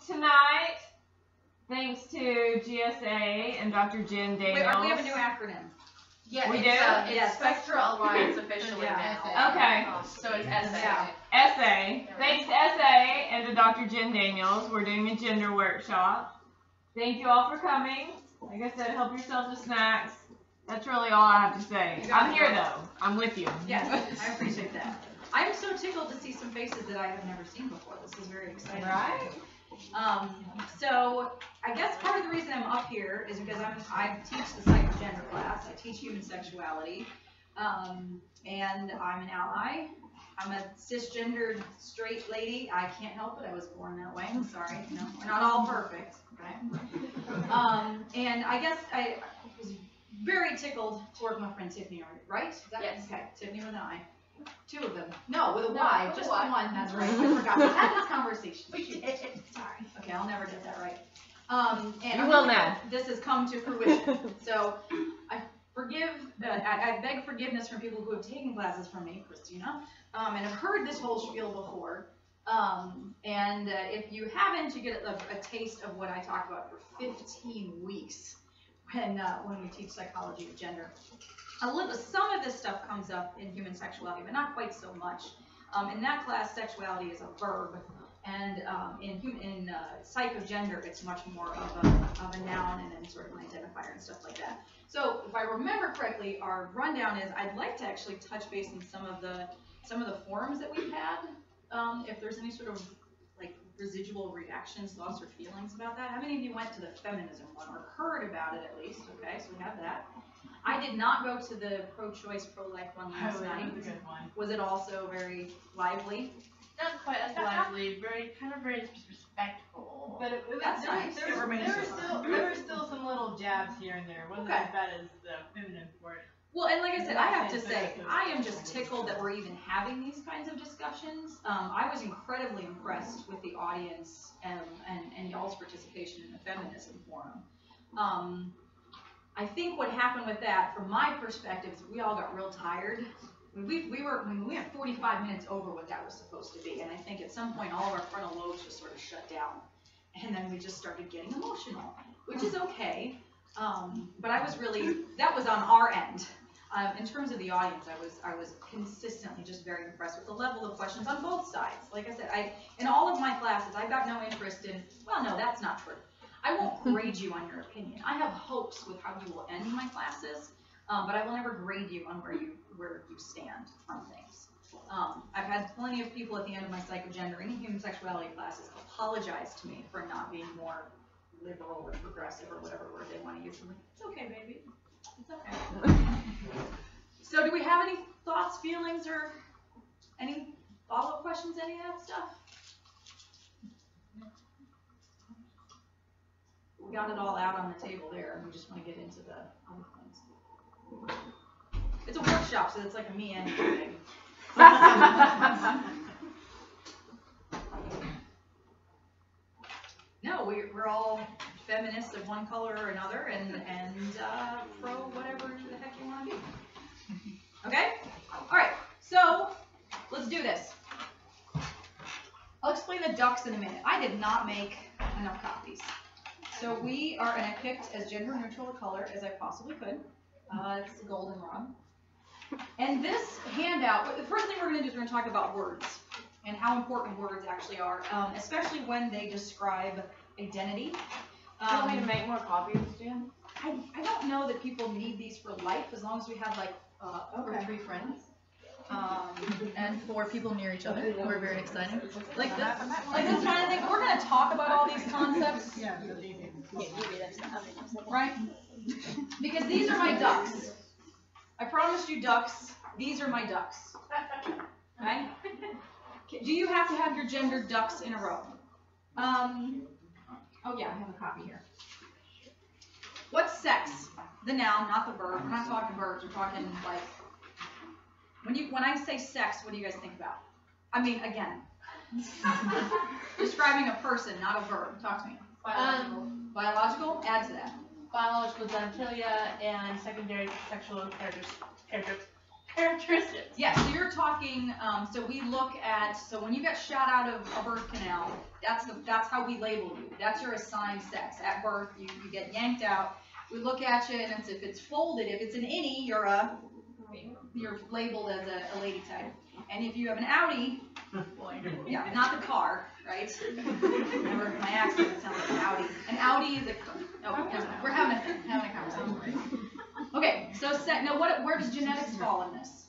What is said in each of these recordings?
tonight, thanks to GSA and Dr. Jen Daniels. We have a new acronym. Yeah, we do? It's Spectral Alliance officially now. Okay. So it's SA. SA. Thanks to SA and to Dr. Jen Daniels. We're doing a gender workshop. Thank you all for coming. Like I said, help yourself to snacks. That's really all I have to say. I'm here though. I'm with you. Yes, I appreciate that. I'm so tickled to see some faces that I have never seen before. This is very exciting. Right? So I guess part of the reason I'm up here is because I teach the psychogender class. I teach human sexuality, and I'm an ally. I'm a cisgendered straight lady. I can't help it. I was born that way. I'm sorry. No, we're not all perfect. Okay. And I guess I was very tickled to work with my friend Tiffany, right? Is that, yes. Okay, Tiffany with an I. Two of them. No, with a Y. Just the one. That's right. I forgot. We had this conversation. We did. Sorry. Okay, I'll never get that right. And you will now. This has come to fruition. So I beg forgiveness from people who have taken classes from me, Christina, and have heard this whole spiel before. If you haven't, you get a taste of what I talk about for 15 weeks when we teach psychology of gender. Some of this stuff comes up in human sexuality, but not quite so much. In that class, sexuality is a verb, and in psych of gender, it's much more of a noun and then sort of an identifier and stuff like that. So if I remember correctly, our rundown is I'd like to actually touch base on some of the forums that we've had. If there's any sort of like residual reactions, thoughts, or feelings about that. How many of you went to the feminism one or heard about it at least? Okay, so we have that. I did not go to the pro-choice, pro-life one last night. It was a good one. Was it also very lively? Not quite as lively, very respectful. But it was That's nice. There were still some little jabs here and there. It wasn't as bad as the feminine part. Well, and like I said, I have to say, I am just tickled that we're even having these kinds of discussions. I was incredibly impressed with the audience and y'all's participation in the feminism forum. I think what happened with that, from my perspective, is we all got real tired. We went 45 minutes over what that was supposed to be, and I think at some point all of our frontal lobes just sort of shut down, and then we just started getting emotional, which is okay. But that was on our end. In terms of the audience, I was consistently just very impressed with the level of questions on both sides. Like I said, in all of my classes, I've got no interest in. Well, no, that's not true. I won't grade you on your opinion. I have hopes with how you will end my classes, but I will never grade you on where you stand on things. I've had plenty of people at the end of my psychogendering and human sexuality classes apologize to me for not being more liberal or progressive or whatever word they want to use. I'm like, it's okay, baby. It's okay. So do we have any thoughts, feelings, or any follow-up questions, any of that stuff? We got it all out on the table there, and we just want to get into the other things. It's a workshop, so it's like a me and you thing. No, we're all feminists of one color or another, and pro whatever the heck you want to be. Okay? All right. So let's do this. I'll explain the ducks in a minute. I did not make enough copies. So we are, and I picked as gender neutral a color as I possibly could. It's the goldenrod. And this handout, the first thing we're going to do is we're going to talk about words and how important words actually are, especially when they describe identity. Do you want me to make more copies, Jen? I don't know that people need these for life as long as we have like or 3 friends. And 4 people near each other who are very exciting. Like this kind of thing. We're going to talk about all these concepts. Yeah. Right? Because these are my ducks. I promised you ducks. These are my ducks. Okay? Do you have to have your gendered ducks in a row? Oh yeah, I have a copy here. What's sex? The noun, not the verb. We're not talking verbs. We're talking like when I say sex, what do you guys think about? I mean, again, describing a person, not a verb. Talk to me. Biological. Biological? Add to that. Biological genitalia and secondary sexual characteristics. characteristics. Yeah, so you're talking, so we look at, so when you get shot out of a birth canal, that's how we label you. That's your assigned sex. At birth, you get yanked out. We look at you, and if it's folded, if it's an innie, you're labeled as a lady type. And if you have an outie, yeah, not the car, right? Remember, my accent sounds like an Audi. An Audi is a, oh, we're having a conversation. Okay, so now where does genetics fall in this?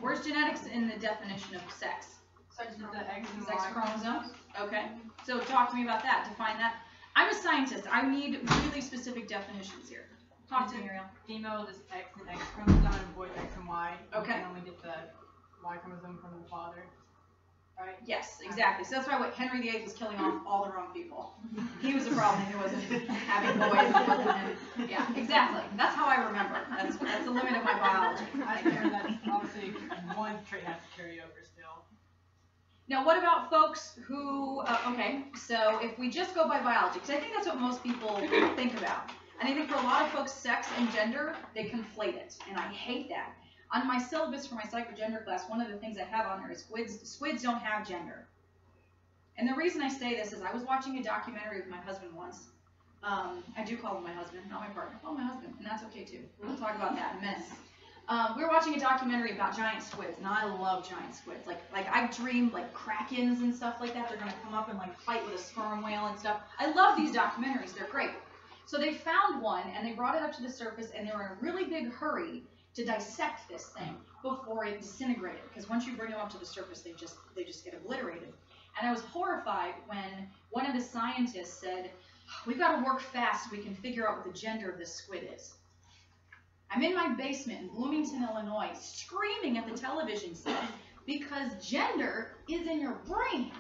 Where's genetics in the definition of sex? Such as the X and Sex Y. chromosomes? Okay, so talk to me about that, define that. I'm a scientist, I need really specific definitions here. Talk to me, Muriel. Female is X and X chromosome, and boy is X and Y. Okay. You can only get the Y chromosome from the father, right? Yes, exactly. So that's why Henry VIII was killing off all the wrong people. He was a problem. He wasn't having boys. He wasn't in, yeah, exactly. That's how I remember. That's the limit of my biology. I remember that obviously one trait has to carry over still. Now, what about folks who? Okay, so if we just go by biology, because I think that's what most people think about. And I think for a lot of folks, sex and gender, they conflate it, and I hate that. On my syllabus for my psychogender class, one of the things I have on there is squids don't have gender. And the reason I say this is I was watching a documentary with my husband once. I do call him my husband, not my partner. Oh, my husband, and that's okay too. We'll talk about that in a minute. We were watching a documentary about giant squids, and I love giant squids. Like I've dreamed like krakens and stuff like that. They're gonna come up and like fight with a sperm whale and stuff. I love these documentaries. They're great. So they found one, and they brought it up to the surface, and they were in a really big hurry to dissect this thing before it disintegrated. Because once you bring them up to the surface, they just get obliterated. And I was horrified when one of the scientists said, "We've got to work fast so we can figure out what the gender of this squid is." I'm in my basement in Bloomington, Illinois, screaming at the television set because gender is in your brain.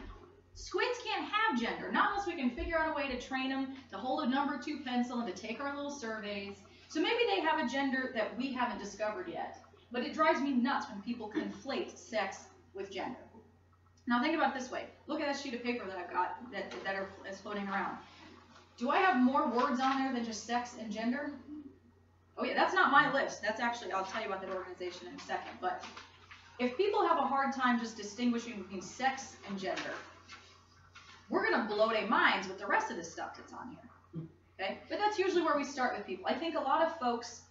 Squids can't have gender, not unless we can figure out a way to train them to hold a number 2 pencil and to take our little surveys. So maybe they have a gender that we haven't discovered yet. But it drives me nuts when people conflate sex with gender. Now think about it this way. Look at that sheet of paper that I've got that is floating around. Do I have more words on there than just sex and gender? Oh yeah, that's not my list. That's actually, I'll tell you about that organization in a second. But if people have a hard time just distinguishing between sex and gender, we're going to blow their minds with the rest of the stuff that's on here. Okay? But that's usually where we start with people. I think a lot of folks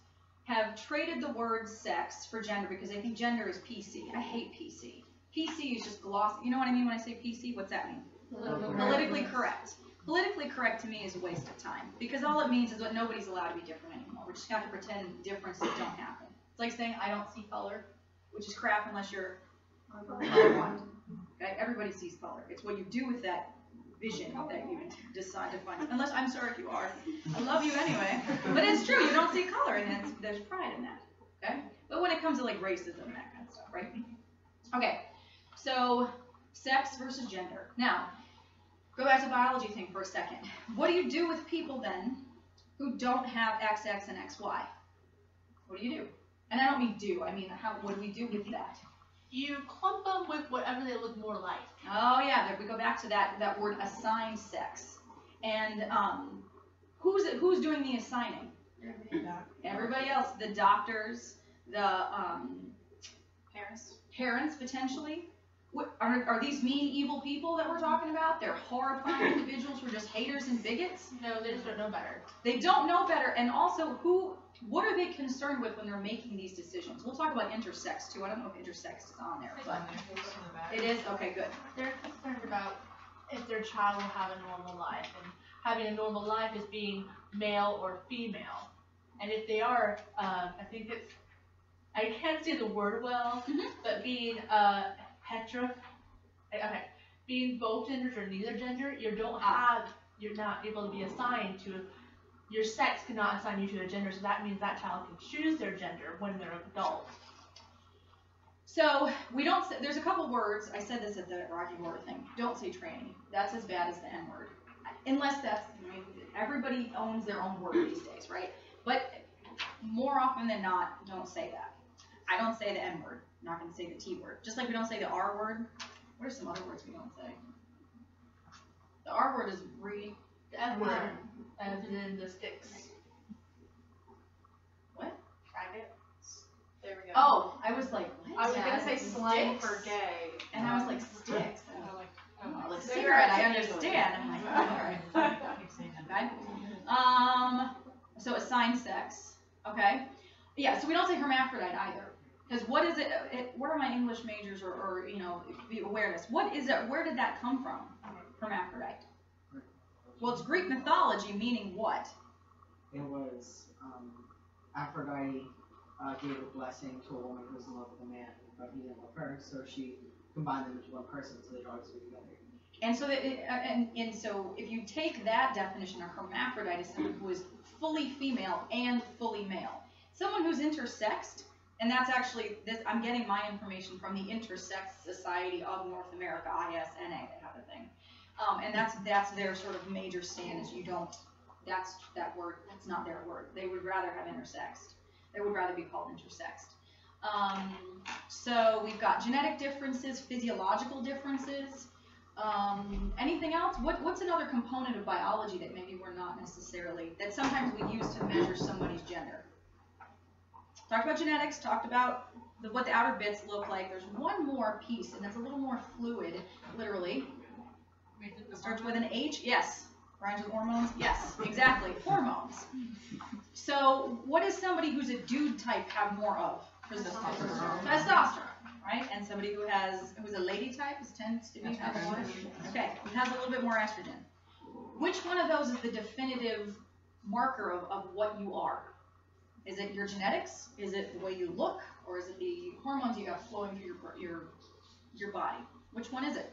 have traded the word sex for gender because they think gender is PC. I hate PC. PC is just glossy. You know what I mean when I say PC? What's that mean? Politically correct. Politically correct to me is a waste of time because all it means is that nobody's allowed to be different anymore. We just have to pretend differences don't happen. It's like saying I don't see color, which is crap unless you're colorblind. Okay? Everybody sees color. It's what you do with that vision that you decide to find. Unless, I'm sorry if you are. I love you anyway. But it's true, you don't see color, and there's pride in that. Okay? But when it comes to like racism and that kind of stuff, right? Okay, so sex versus gender. Now, go back to the biology thing for a second. What do you do with people then who don't have XX and XY? What do? And I don't mean do, I mean what do we do with that? You clump them with whatever they look more like. Oh yeah, we go back to that word assigned sex. And who's doing the assigning? Everybody else. The doctors, the parents potentially. Are these mean, evil people that we're talking about? They're horrifying individuals who are just haters and bigots? No, they just don't know better. They don't know better. And also, what are they concerned with when they're making these decisions? We'll talk about intersex too. I don't know if intersex is on there, but it is? Okay, good. They're concerned about if their child will have a normal life, and having a normal life is being male or female. And if they are, I think it's, I can't say the word well, but being being both genders or neither gender, you're not able to be assigned to, your sex cannot assign you to a gender, so that means that child can choose their gender when they're adults. So we don't say, there's a couple words, I said this at the Rocky Horror thing, don't say tranny. That's as bad as the N word. Unless that's, I mean, everybody owns their own word these days, right? But more often than not, don't say that. I don't say the N word. I'm not going to say the T word. Just like we don't say the R word. What are some other words we don't say? The R word is The F word, as in the sticks. What? Faggot. Yeah. Oh, I was like, what? I was gonna say Sticks? slang for gay. And I was like, sticks? Oh, like, Oh, like Cigarette, cigarette, I understand. I'm like, oh, alright. keep saying that. Okay. So assigned sex. Okay. Yeah, so we don't say hermaphrodite either. Because what is it, where are my English majors or you know, the awareness? What is it, where did that come from? Hermaphrodite. Well, it's Greek mythology, meaning what? It was Aphrodite gave a blessing to a woman who was in love with a man, but he didn't love her, so she combined them into one person, so they draw two together. And so that and so if you take that definition, a hermaphrodite is someone who is fully female and fully male. Someone who's intersexed, and that's actually this. I'm getting my information from the Intersex Society of North America, ISNA. They have a thing, and that's their sort of major stand. Is you don't. That's that word. That's not their word. They would rather have intersexed. They would rather be called intersexed. So we've got genetic differences, physiological differences. Anything else? What's another component of biology that maybe we're not necessarily, that sometimes we use to measure somebody's gender? Talked about genetics, talked about what the outer bits look like. There's one more piece, and that's a little more fluid, literally. It starts with an H, yes. Rhymes with hormones, yes, exactly, hormones. So what does somebody who's a dude type have more of? Testosterone, right? And somebody who's a lady type tends to be more, okay, who has a little bit more estrogen. Which one of those is the definitive marker of what you are? Is it your genetics? Is it the way you look? Or is it the hormones you got flowing through your body? Which one is it?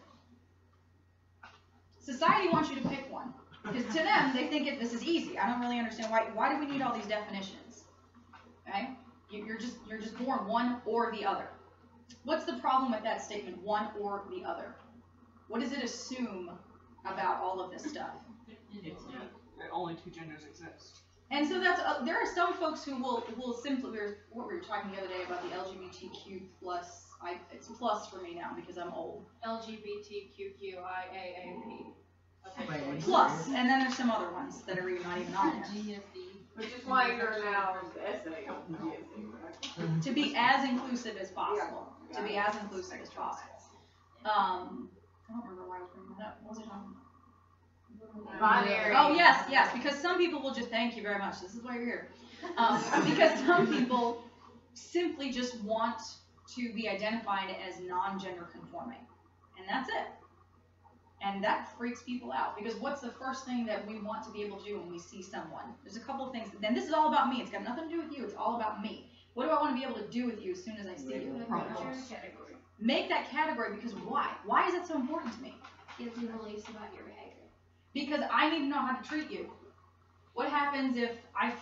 Society wants you to pick one. Because to them, they think this is easy. I don't really understand why do we need all these definitions? Okay? You're just born one or the other. What's the problem with that statement, one or the other? What does it assume about all of this stuff? Only two genders exist. And so that's there are some folks who will simply, what we were talking the other day about the LGBTQ plus, it's plus for me now because I'm old. LGBTQIAAP. Wait, Plus, and then there's some other ones that are not even on there. Which is why you're now the essay on GSD. To be as inclusive as possible. To be as inclusive as possible. I don't remember why I was bringing that up. What was I talking about? Binary. Oh, yes, because some people will just, thank you very much, this is why you're here. Because some people simply just want to be identified as non-gender conforming. And that's it. And that freaks people out, because what's the first thing that we want to be able to do when we see someone? There's a couple of things, then this is all about me, it's got nothing to do with you, it's all about me. What do I want to be able to do with you as soon as I see you? Make that category, because why? Why is it so important to me? Gives you beliefs about your behavior. Because I need to know how to treat you. What happens if I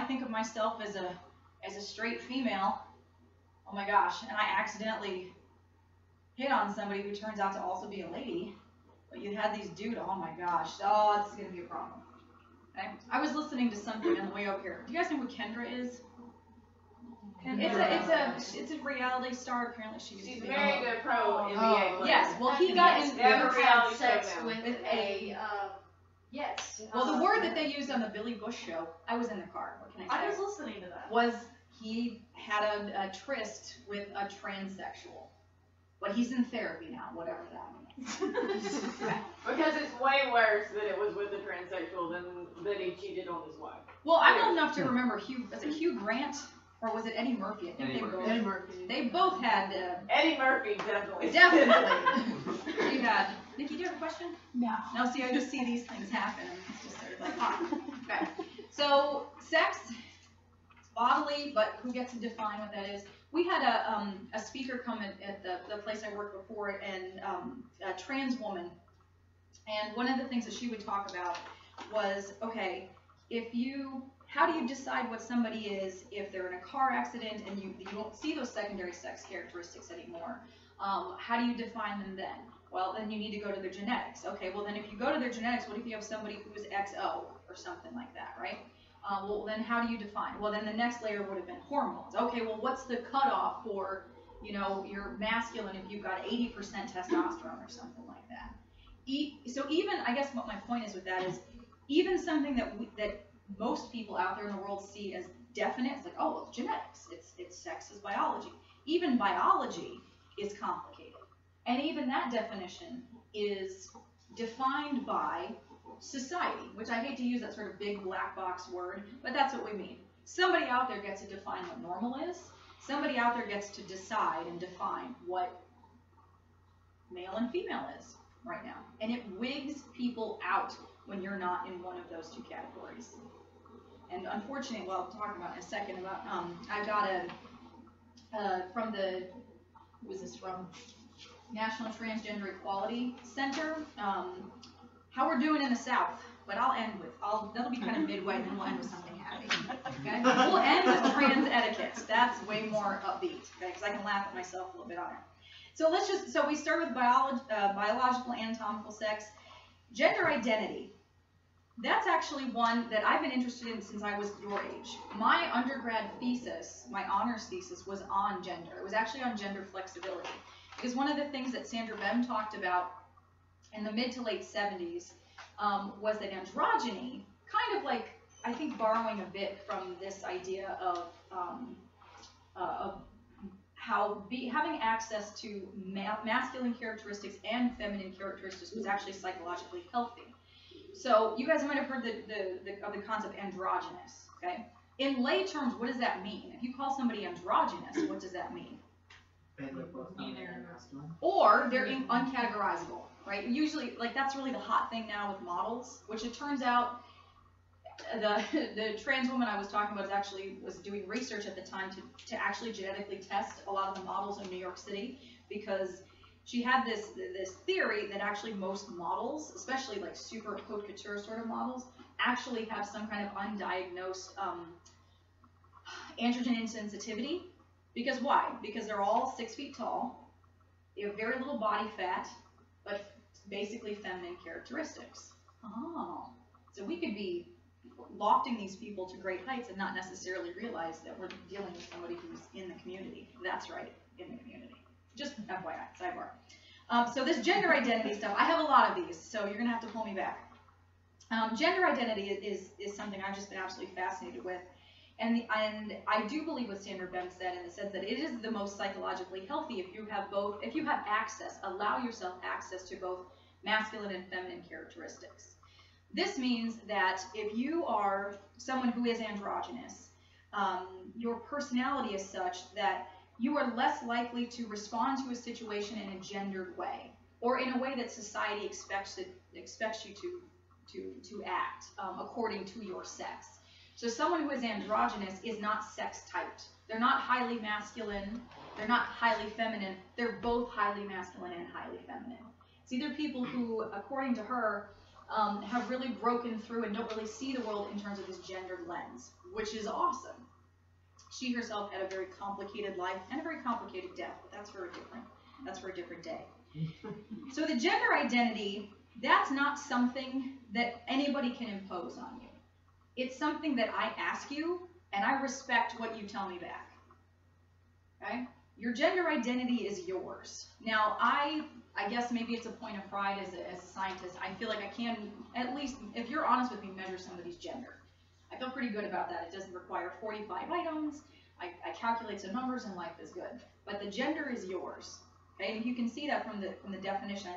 think of myself as a straight female, oh my gosh, and I accidentally hit on somebody who turns out to also be a lady, but you had these dudes, oh my gosh, oh, this is going to be a problem. Okay? I was listening to something on the way over here. Do you guys know who Kendra is? It's a reality star. Apparently She's married to a pro NBA player. Yes, well he got in. They have a reality sex show now. with a yes. Well, the word that they used on the Billy Bush show, I was in the car. What can I say? I was listening to that. Was he had a tryst with a transsexual, but he's in therapy now, whatever that means. Okay. Because it's way worse that it was with a transsexual than that he cheated on his wife. Well, I'm old enough to remember was it Hugh Grant or was it Eddie Murphy? I think Eddie Murphy. they both had. Eddie Murphy definitely. Definitely. You had. Nikki, do you have a question? No. No, see, I just see these things happen, and it's just sort of like, okay. So, sex, bodily, but who gets to define what that is? We had a speaker come at the place I worked before, and a trans woman, and one of the things that she would talk about was, okay, how do you decide what somebody is if they're in a car accident and you don't see those secondary sex characteristics anymore? How do you define them then? Well, then you need to go to their genetics. Okay, well then if you go to their genetics, what if you have somebody who is XO or something like that, right? Well then how do you define? Well then the next layer would have been hormones. Okay, well what's the cutoff for, your masculine if you've got 80% testosterone or something like that? So even, I guess what my point is with that is, even something that most people out there in the world see as definite. It's like, oh, well, it's genetics. It's sex is biology. Even biology is complicated. And even that definition is defined by society, which I hate to use that sort of big black box word, but that's what we mean. Somebody out there gets to define what normal is. Somebody out there gets to decide and define what male and female is right now. And it wigs people out when you're not in one of those two categories. And unfortunately, well, I'll talk about in a second about, I got from the, who was this from? National Transgender Equality Center, how we're doing in the South. But I'll end with, that'll be kind of midway, and then we'll end with something happy. Okay? We'll end with trans etiquette. That's way more upbeat, okay? Because I can laugh at myself a little bit on it. So so we start with biological anatomical sex. Gender identity. That's actually one that I've been interested in since I was your age. My undergrad thesis, my honors thesis, was on gender. It was actually on gender flexibility. Because one of the things that Sandra Bem talked about in the mid to late 70s was that androgyny, kind of like, I think borrowing a bit from this idea of how having access to masculine characteristics and feminine characteristics was actually psychologically healthy. So you guys might have heard of the concept androgynous, okay? In lay terms, what does that mean? If you call somebody androgynous, what does that mean? Or they're uncategorizable, right? Usually, like, that's really the hot thing now with models, which it turns out the trans woman I was talking about was doing research at the time to actually genetically test a lot of the models in New York City, because she had this theory that actually most models, especially like super haute couture sort of models, actually have some kind of undiagnosed androgen insensitivity. Because why? Because they're all 6 feet tall, they have very little body fat, but basically feminine characteristics. Oh, so we could be lofting these people to great heights and not necessarily realize that we're dealing with somebody who's in the community. That's right, in the community. Just FYI, sidebar. So this gender identity stuff, I have a lot of these, so you're going to have to pull me back. Gender identity is something I've just been absolutely fascinated with. And I do believe what Sandra Bem said in the sense that it is the most psychologically healthy if you have access, allow yourself access to both masculine and feminine characteristics. This means that if you are someone who is androgynous, your personality is such that you are less likely to respond to a situation in a gendered way, or in a way that society expects you to act according to your sex. So someone who is androgynous is not sex typed. They're not highly masculine. They're not highly feminine. They're both highly masculine and highly feminine. It's either people who, according to her, have really broken through and don't really see the world in terms of this gendered lens, which is awesome. She herself had a very complicated life and a very complicated death, but that's for a different day. So the gender identity, that's not something that anybody can impose on you. It's something that I ask you, and I respect what you tell me back. Okay? Your gender identity is yours. Now, I guess maybe it's a point of pride as a scientist. I feel like I can, at least, if you're honest with me, measure somebody's gender. I feel pretty good about that. It doesn't require 45 items. I calculate some numbers, and life is good. But the gender is yours. Okay? And you can see that from the definition.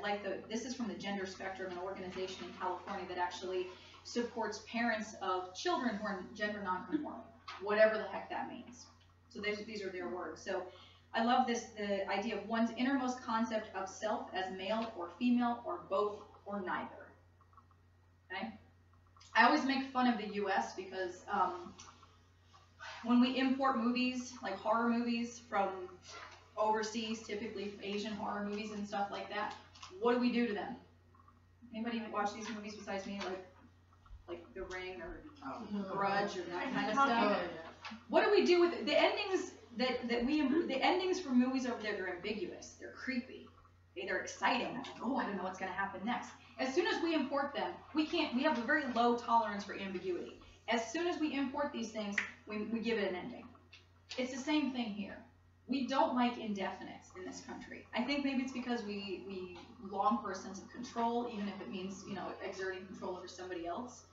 This is from the Gender Spectrum, an organization in California that actually supports parents of children who are gender nonconforming, whatever the heck that means. So these are their words. So I love the idea of one's innermost concept of self as male or female or both or neither. Okay? I always make fun of the U.S. because when we import movies, like horror movies from overseas, typically Asian horror movies and stuff like that, what do we do to them? Anybody watch these movies besides me, like The Ring or Grudge or that kind of stuff? What do we do with it? The endings the endings for movies over there, they're ambiguous, they're creepy, okay? They're exciting. I'm like, oh, I don't know what's going to happen next. As soon as we import them, we have a very low tolerance for ambiguity. As soon as we import these things, we give it an ending. It's the same thing here. We don't like indefinites in this country. I think maybe it's because we long for a sense of control, even if it means, exerting control over somebody else.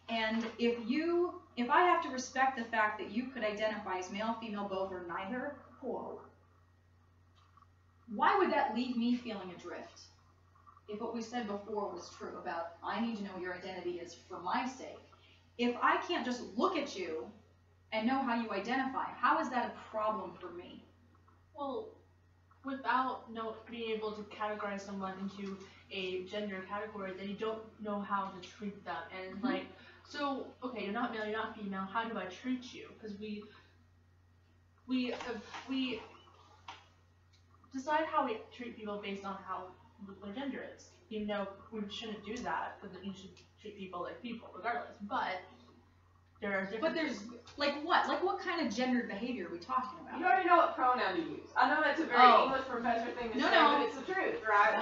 And if I have to respect the fact that you could identify as male, female, both, or neither, whoa, why would that leave me feeling adrift? If what we said before was true about I need to know what your identity is for my sake, if I can't just look at you and know how you identify, how is that a problem for me? Well, without being able to categorize someone into a gender category, then you don't know how to treat them. And it's like, so, okay, you're not male, you're not female, how do I treat you? Because we decide how we treat people based on how what their gender is. Even though we shouldn't do that, because you should treat people like people, regardless. But there are different. But there's like what? Like what kind of gendered behavior are we talking about? You already know what pronoun to use. I know that's a very English professor thing to say, but it's the truth, right?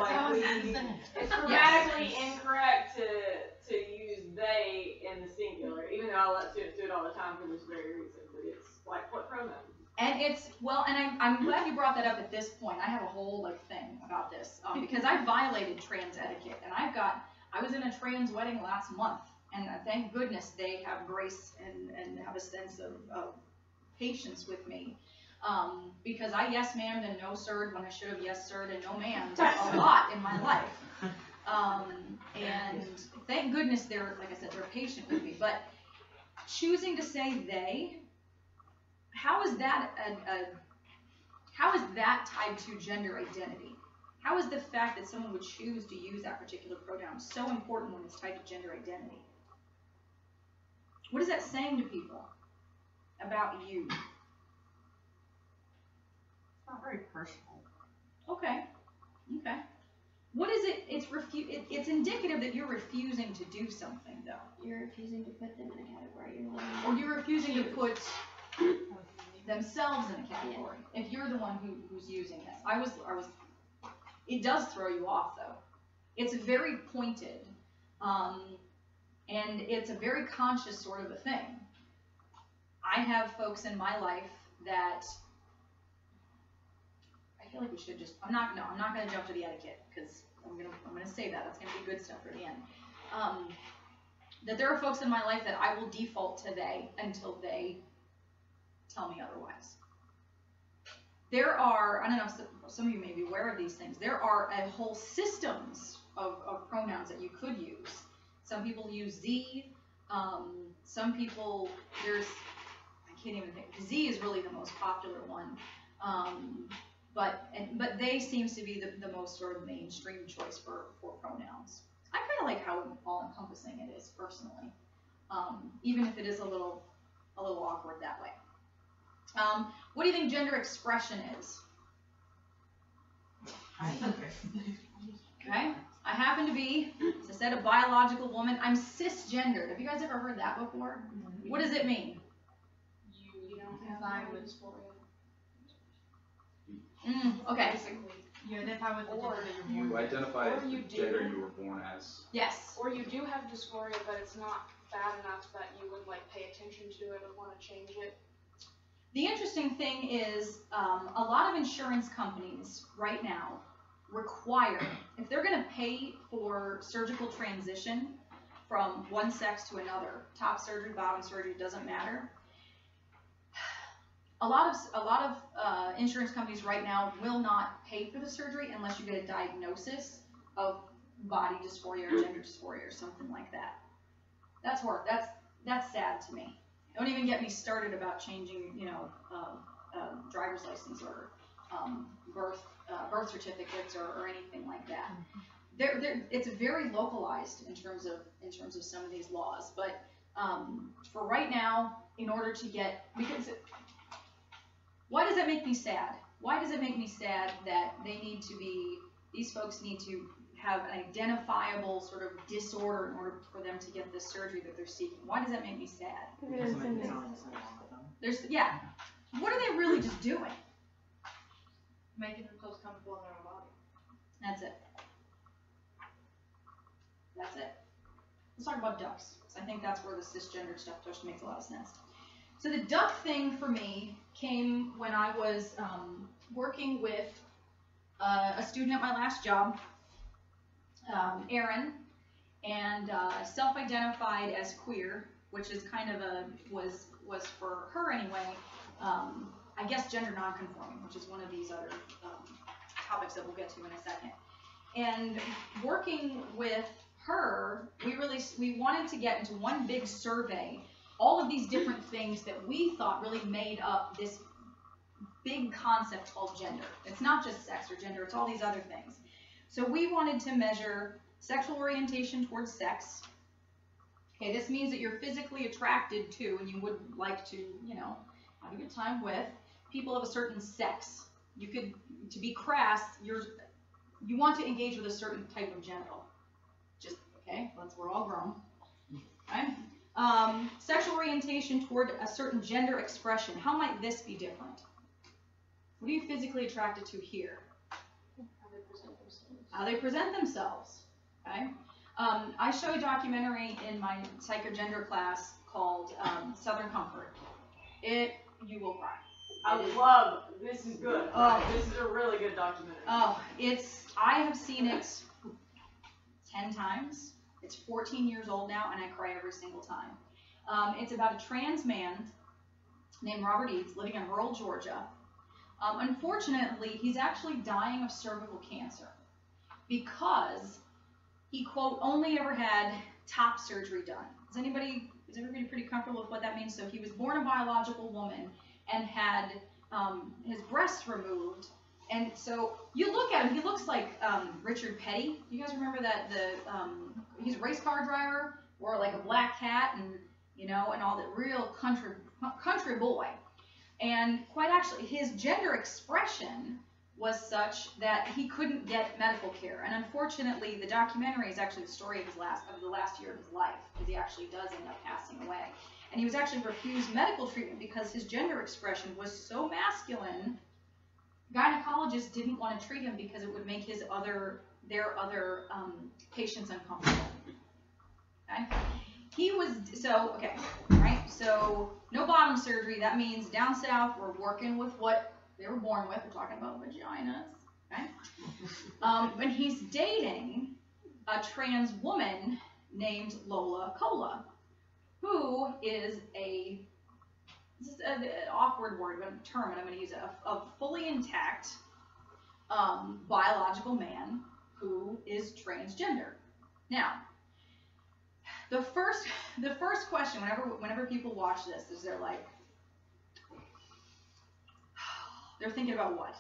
It's grammatically incorrect to use they in the singular, even though I let students do it all the time for this very reason. But it's like, what pronoun? And I'm glad you brought that up at this point. I have a whole thing about this because I violated trans etiquette, and I was in a trans wedding last month, and thank goodness they have grace and have a sense of patience with me, because I yes ma'amed and no sir'd when I should have yes sir'd and no ma'amed a lot in my life, and thank goodness they're, like I said, they're patient with me. But choosing to say they, how is that tied to gender identity? How is the fact that someone would choose to use that particular pronoun so important when it's tied to gender identity? What is that saying to people about you? It's not very personal. Okay. What is it? It's indicative that you're refusing to do something, though. You're refusing to put them in a category. Or you're refusing to put themselves in a category. If you're the one who's using this, it does throw you off, though. It's very pointed, and it's a very conscious sort of a thing. I have folks in my life that I feel like we should just. I'm not going to jump to the etiquette because I'm gonna say that. That's going to be good stuff for the end. That there are folks in my life that I will default to they until they tell me otherwise. There are, I don't know if some of you may be aware of these things, there are a whole systems of pronouns that you could use. Some people use Z, some people, I can't even think, Z is really the most popular one, but they seems to be the most sort of mainstream choice for pronouns. I kind of like how all-encompassing it is, personally, even if it is a little awkward that way. What do you think gender expression is? Okay. I happen to be, as I said, a biological woman. I'm cisgendered. Have you guys ever heard that before? What does it mean? You don't have language for it. Okay. You identify with the gender that you're born You with. identify as Or you the gender do. you were born as. Yes. Or you do have dysphoria, but it's not bad enough that you would pay attention to it or want to change it. The interesting thing is, a lot of insurance companies right now require, if they're going to pay for surgical transition from one sex to another, top surgery, bottom surgery, doesn't matter. A lot of insurance companies right now will not pay for the surgery unless you get a diagnosis of body dysphoria or gender dysphoria or something like that. That's work. That's sad to me. Don't even get me started about changing, driver's license or birth certificates or anything like that. It's very localized in terms of some of these laws. But for right now, in order to get, why does that make me sad? Why does it make me sad that these folks need to have an identifiable sort of disorder in order for them to get the surgery that they're seeking? Why does that make me sad? Because somebody can tell them something wrong with them. What are they really just doing? Making themselves comfortable in their own body. That's it. Let's talk about ducks, because I think that's where the cisgendered stuff just makes a lot of sense. So the duck thing for me came when I was working with a student at my last job, Erin, and self-identified as queer, which is kind of was for her anyway, I guess gender nonconforming, which is one of these other topics that we'll get to in a second. And working with her, we wanted to get into one big survey, all of these different things that we thought really made up this big concept called gender. It's not just sex or gender, it's all these other things. So we wanted to measure sexual orientation towards sex. Okay, this means that you're physically attracted to and you would like to, you know, have a good time with people of a certain sex. You could, to be crass, you want to engage with a certain type of genital. Just, okay, we're all grown. Okay? Sexual orientation toward a certain gender expression. How might this be different? What are you physically attracted to here? How they present themselves. Okay? I show a documentary in my psychogender class called Southern Comfort. You will cry. This is good. Oh. This is a really good documentary. Oh, I have seen it 10 times. It's 14 years old now, and I cry every single time. It's about a trans man named Robert Eads living in rural Georgia. Unfortunately, he's actually dying of cervical cancer because he, quote, only ever had top surgery done. Is everybody pretty comfortable with what that means? So he was born a biological woman and had his breasts removed. And so you look at him, he looks like Richard Petty. You guys remember that he's a race car driver, wore like a black hat and, you know, and all that, real country boy. And quite actually, his gender expression was such that he couldn't get medical care. And unfortunately, the documentary is actually the story of the last year of his life, because he actually does end up passing away. And he was actually refused medical treatment because his gender expression was so masculine. Gynecologists didn't want to treat him because it would make their other patients uncomfortable. Okay? So no bottom surgery. That means down south we're working with what they were born with. We're talking about vaginas. Okay? When he's dating a trans woman named Lola Cola, who is this is an awkward word, but a term, and I'm going to use it, a fully intact biological man who is transgender. Now, the first question, whenever people watch this, is they're thinking about what?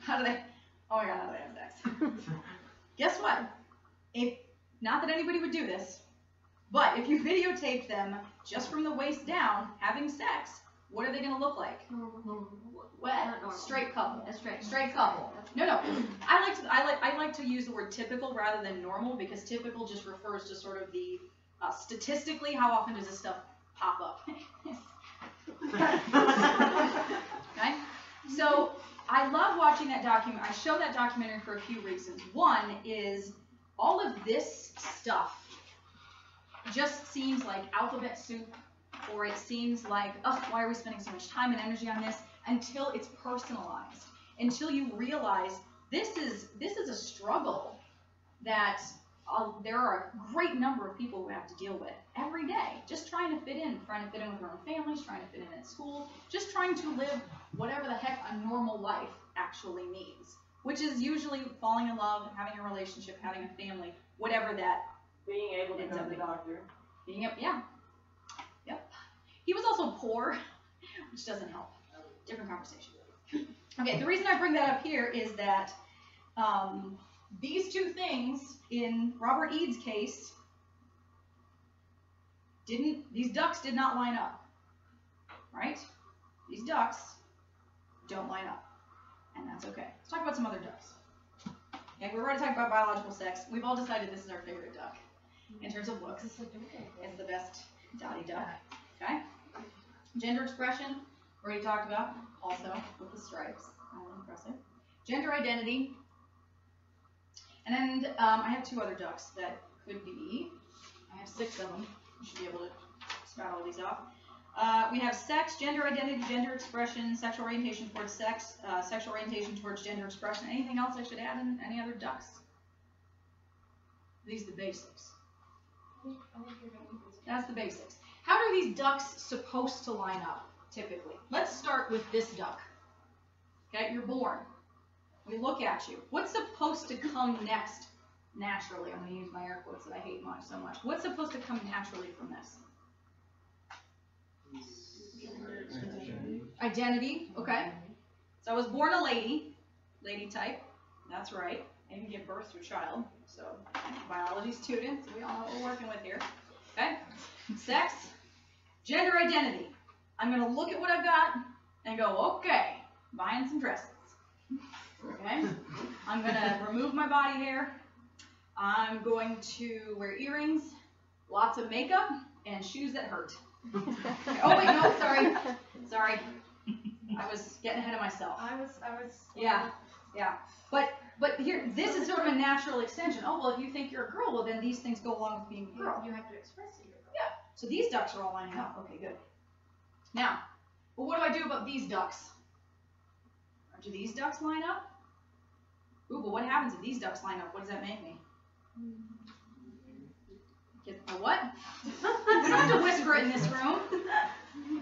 How do they have sex? Guess what? Not that anybody would do this, but if you videotape them just from the waist down having sex, what are they going to look like? Straight couple. Straight couple. No. I like to use the word typical rather than normal, because typical just refers to sort of the statistically how often does this stuff pop up. Okay? So I love watching that documentary. I show that documentary for a few reasons. One is all of this stuff just seems like alphabet soup, or it seems like, oh, why are we spending so much time and energy on this? Until it's personalized, until you realize this is a struggle that there are a great number of people who have to deal with every day, just trying to fit in with their own families, trying to fit in at school, just trying to live whatever the heck a normal life actually means, which is usually falling in love, having a relationship, having a family, whatever that. Being able to go to the doctor. Yep. He was also poor, which doesn't help. Different conversation. Okay, the reason I bring that up here is that these two things in Robert Eads' case these ducks did not line up, right? These ducks don't line up, and that's okay. Let's talk about some other ducks. Okay, we're already talking about biological sex. We've all decided this is our favorite duck in terms of looks. It's the best dotty duck. Okay. Gender expression, already talked about, also with the stripes. Impressive. Gender identity. And then I have two other ducks that could be, I have 6 of them. You should be able to spout all these out. We have sex, gender identity, gender expression, sexual orientation towards sex, sexual orientation towards gender expression. Anything else I should add in? Any other ducks? These are the basics. That's the basics. How are these ducks supposed to line up, typically? Let's start with this duck. Okay, you're born. We look at you. What's supposed to come next naturally? I'm going to use my air quotes that I hate so much. What's supposed to come naturally from this? Identity, okay. So I was born a lady type, that's right. I didn't give birth to a child, so biology students, we all know what we're working with here. Okay, sex, gender identity. I'm gonna look at what I've got and go, okay, buying some dresses. Okay, I'm gonna remove my body hair. I'm going to wear earrings, lots of makeup, and shoes that hurt. Okay. Oh wait, no, sorry. I was getting ahead of myself. I was. Yeah. But here, this is sort of a natural extension. Oh well, if you think you're a girl, well then these things go along with being a girl. You have to express it. Yeah. So these ducks are all lining up. Okay, good. Now, but what do I do about these ducks? Do these ducks line up? Ooh, but what happens if these ducks line up? What does that make me? Get a what? We don't have to whisper it in this room.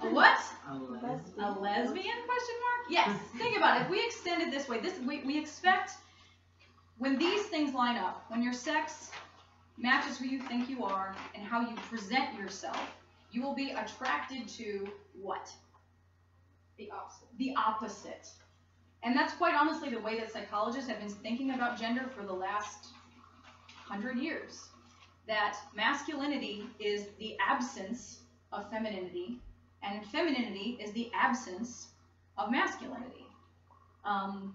A what? A lesbian? Question mark? Yes. Think about it. If we extend it this way, we expect when these things line up, when your sex matches who you think you are and how you present yourself, you will be attracted to what? The opposite. The opposite. And that's quite honestly the way that psychologists have been thinking about gender for the last 100 years. That masculinity is the absence of femininity, and femininity is the absence of masculinity.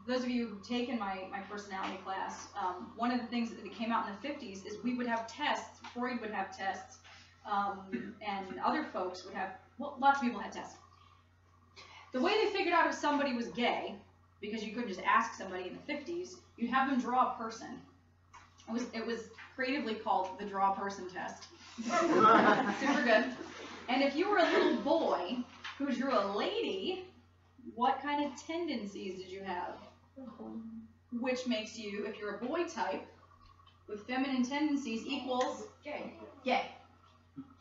Those of you who've taken my personality class, one of the things that came out in the 50s is we would have tests, Freud would have tests, and other folks would have, well, lots of people had tests. The way they figured out if somebody was gay, because you couldn't just ask somebody in the 50s, you'd have them draw a person. It was creatively called the draw person test. Super good. And if you were a little boy who drew a lady, what kind of tendencies did you have? Which makes you, if you're a boy type, with feminine tendencies equals Gay. Gay.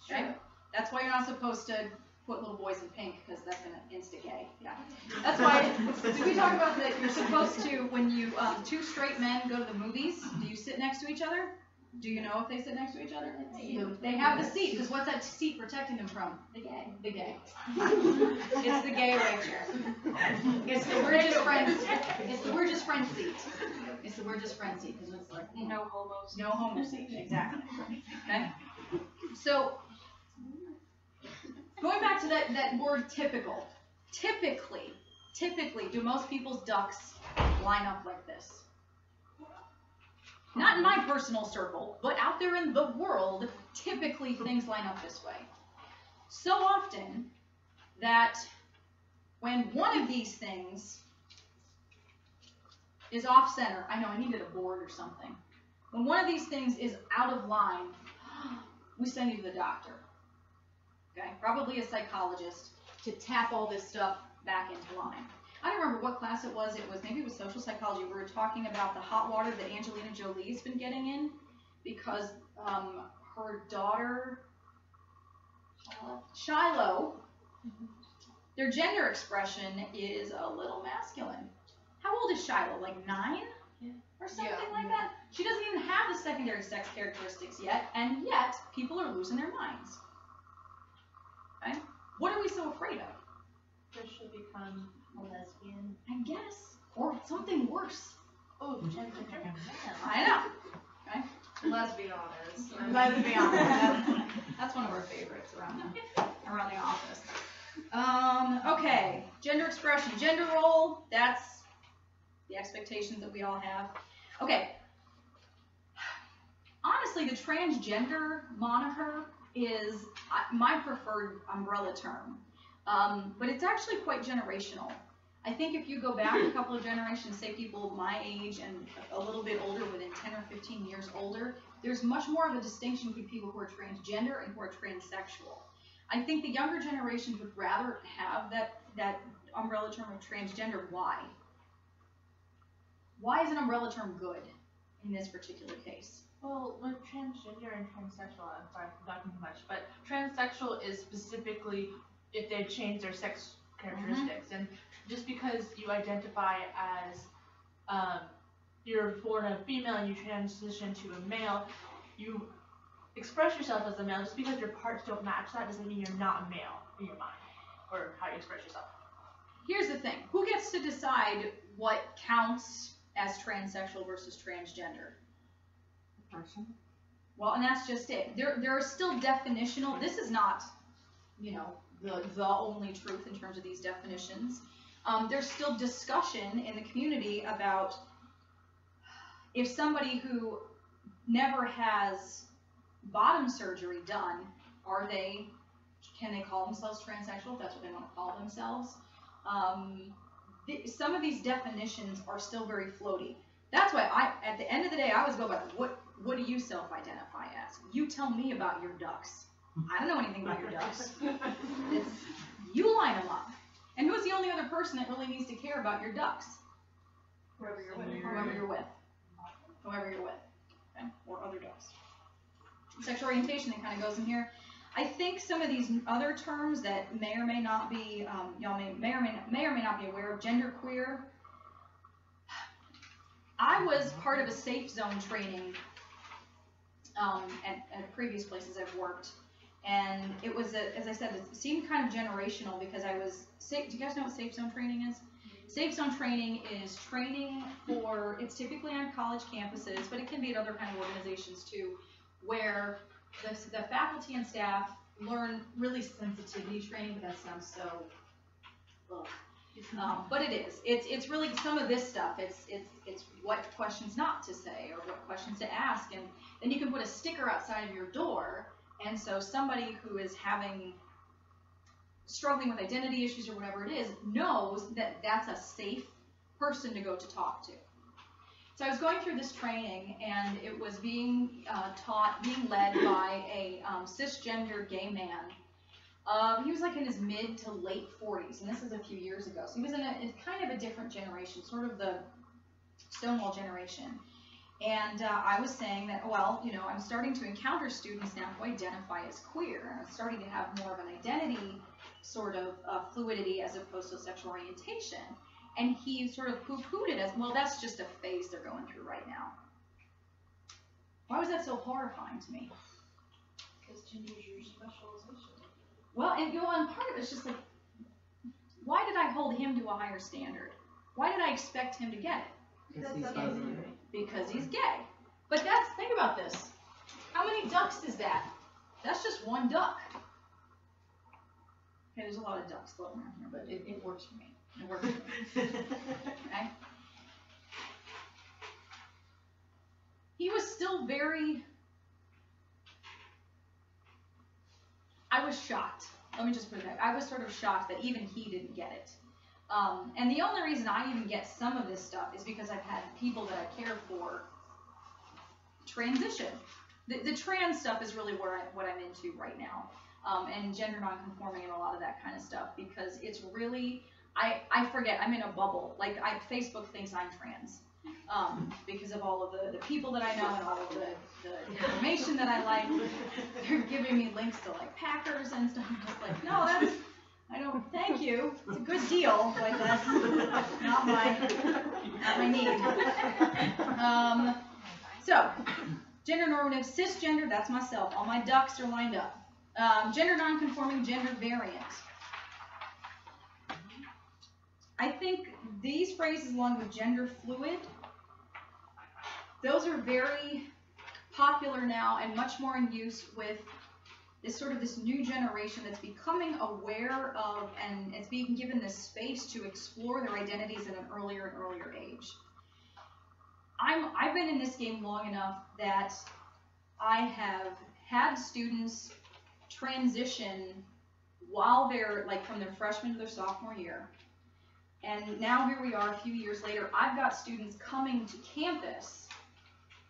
Okay? That's why you're not supposed to put little boys in pink, because that's going to insta-gay. Yeah. That's why, did we talk about that you're supposed to, when you, two straight men go to the movies, do you sit next to each other? Do you know if they sit next to each other? They have the seat, because what's that seat protecting them from? The gay. The gay. It's the gay away chair. It's the we're just friends. It's the we're just friends seat. It's the we're just friends seat, because it's like No homos. no homo seat. Exactly. Okay. So going back to that word typical. Typically, do most people's ducks line up like this? Not in my personal circle, but out there in the world, typically things line up this way. So often that when one of these things is off center, I know I needed a board or something. When one of these things is out of line, we send you to the doctor. Okay, probably a psychologist to tap all this stuff back into line. I don't remember what class it was. Maybe it was social psychology. We were talking about the hot water that Angelina Jolie's been getting in because her daughter, Shiloh, their gender expression is a little masculine. How old is Shiloh? Like 9? Or something like that? She doesn't even have the secondary sex characteristics yet, and yet people are losing their minds. Okay? What are we so afraid of? That she'll become a lesbian. I guess. Or something worse. Oh, gender. I know. Okay? Let's be honest. Let's be honest. That's one of our favorites around the office. Okay. Gender expression. Gender role. That's the expectations that we all have. Okay. Honestly, the transgender moniker is my preferred umbrella term. But it's actually quite generational. I think if you go back a couple of generations, say people my age and a little bit older, within 10 or 15 years older, there's much more of a distinction between people who are transgender and who are transsexual. I think the younger generations would rather have that umbrella term of transgender. Why? Why is an umbrella term good in this particular case? Well, with transgender and transsexual, I'm sorry for talking too much, but transsexual is specifically if they change their sex characteristics, and just because you identify as you're born a female and you transition to a male, you express yourself as a male. Just because your parts don't match that doesn't mean you're not a male in your mind or how you express yourself. Here's the thing: who gets to decide what counts as transsexual versus transgender? Person. Well, and that's just it. There are still definitional. This is not, you know, the only truth in terms of these definitions. There's still discussion in the community about if somebody who never has bottom surgery done, can they call themselves transsexual if that's what they want to call themselves? Some of these definitions are still very floaty. That's why at the end of the day, I always go by what do you self-identify as? You tell me about your ducks. I don't know anything about your ducks. You line them up. And who's the only other person that really needs to care about your ducks? Whoever you're with. Okay? Or other ducks. Sexual orientation that kind of goes in here. I think some of these other terms that may or may not be, y'all may or may not be aware of, genderqueer. I was part of a safe zone training at previous places I've worked, and it was, as I said, it seemed kind of generational because I was safe. Do you guys know what safe zone training is? Safe zone training is training for, it's typically on college campuses, but it can be at other kind of organizations too, where the faculty and staff learn really sensitivity training, but that sounds so, ugh. But it is. It's really some of this stuff. It's what questions not to say or what questions to ask, and then you can put a sticker outside of your door, and so somebody who is struggling with identity issues or whatever it is knows that that's a safe person to go to talk to. So I was going through this training, and it was being led by a cisgender gay man. He was like in his mid to late 40s, and this is a few years ago. So he was in kind of a different generation, sort of the Stonewall generation. And I was saying that, well, you know, I'm starting to encounter students now who identify as queer. I'm starting to have more of an identity sort of fluidity as opposed to sexual orientation. And he sort of poo-pooed it as, well, that's just a phase they're going through right now. Why was that so horrifying to me? Because gender is your specialization. Well, and part of it's just like, why did I hold him to a higher standard? Why did I expect him to get it? Because he's gay. But think about this. How many ducks is that? That's just one duck. Okay, there's a lot of ducks floating around here, but it works for me. It works for me. Okay? He was still I was shocked. Let me just put it back. I was sort of shocked that even he didn't get it. And the only reason I even get some of this stuff is because I've had people that I care for transition. The trans stuff is really what I'm into right now. And gender nonconforming and a lot of that kind of stuff, because it's really, I forget, I'm in a bubble. Like, Facebook thinks I'm trans. Because of all of the people that I know and all of the information that I like. They're giving me links to like Packers and stuff. I'm just like, no, I don't, thank you. It's a good deal, but that's not my need. So, gender normative, cisgender, that's myself. All my ducks are lined up. Gender nonconforming, gender variant. I think these phrases, along with gender fluid, those are very popular now and much more in use with this new generation that's becoming aware of, and it's being given this space to explore their identities at an earlier and earlier age. I've been in this game long enough that I have had students transition while they're like from their freshman to their sophomore year. And now here we are a few years later, I've got students coming to campus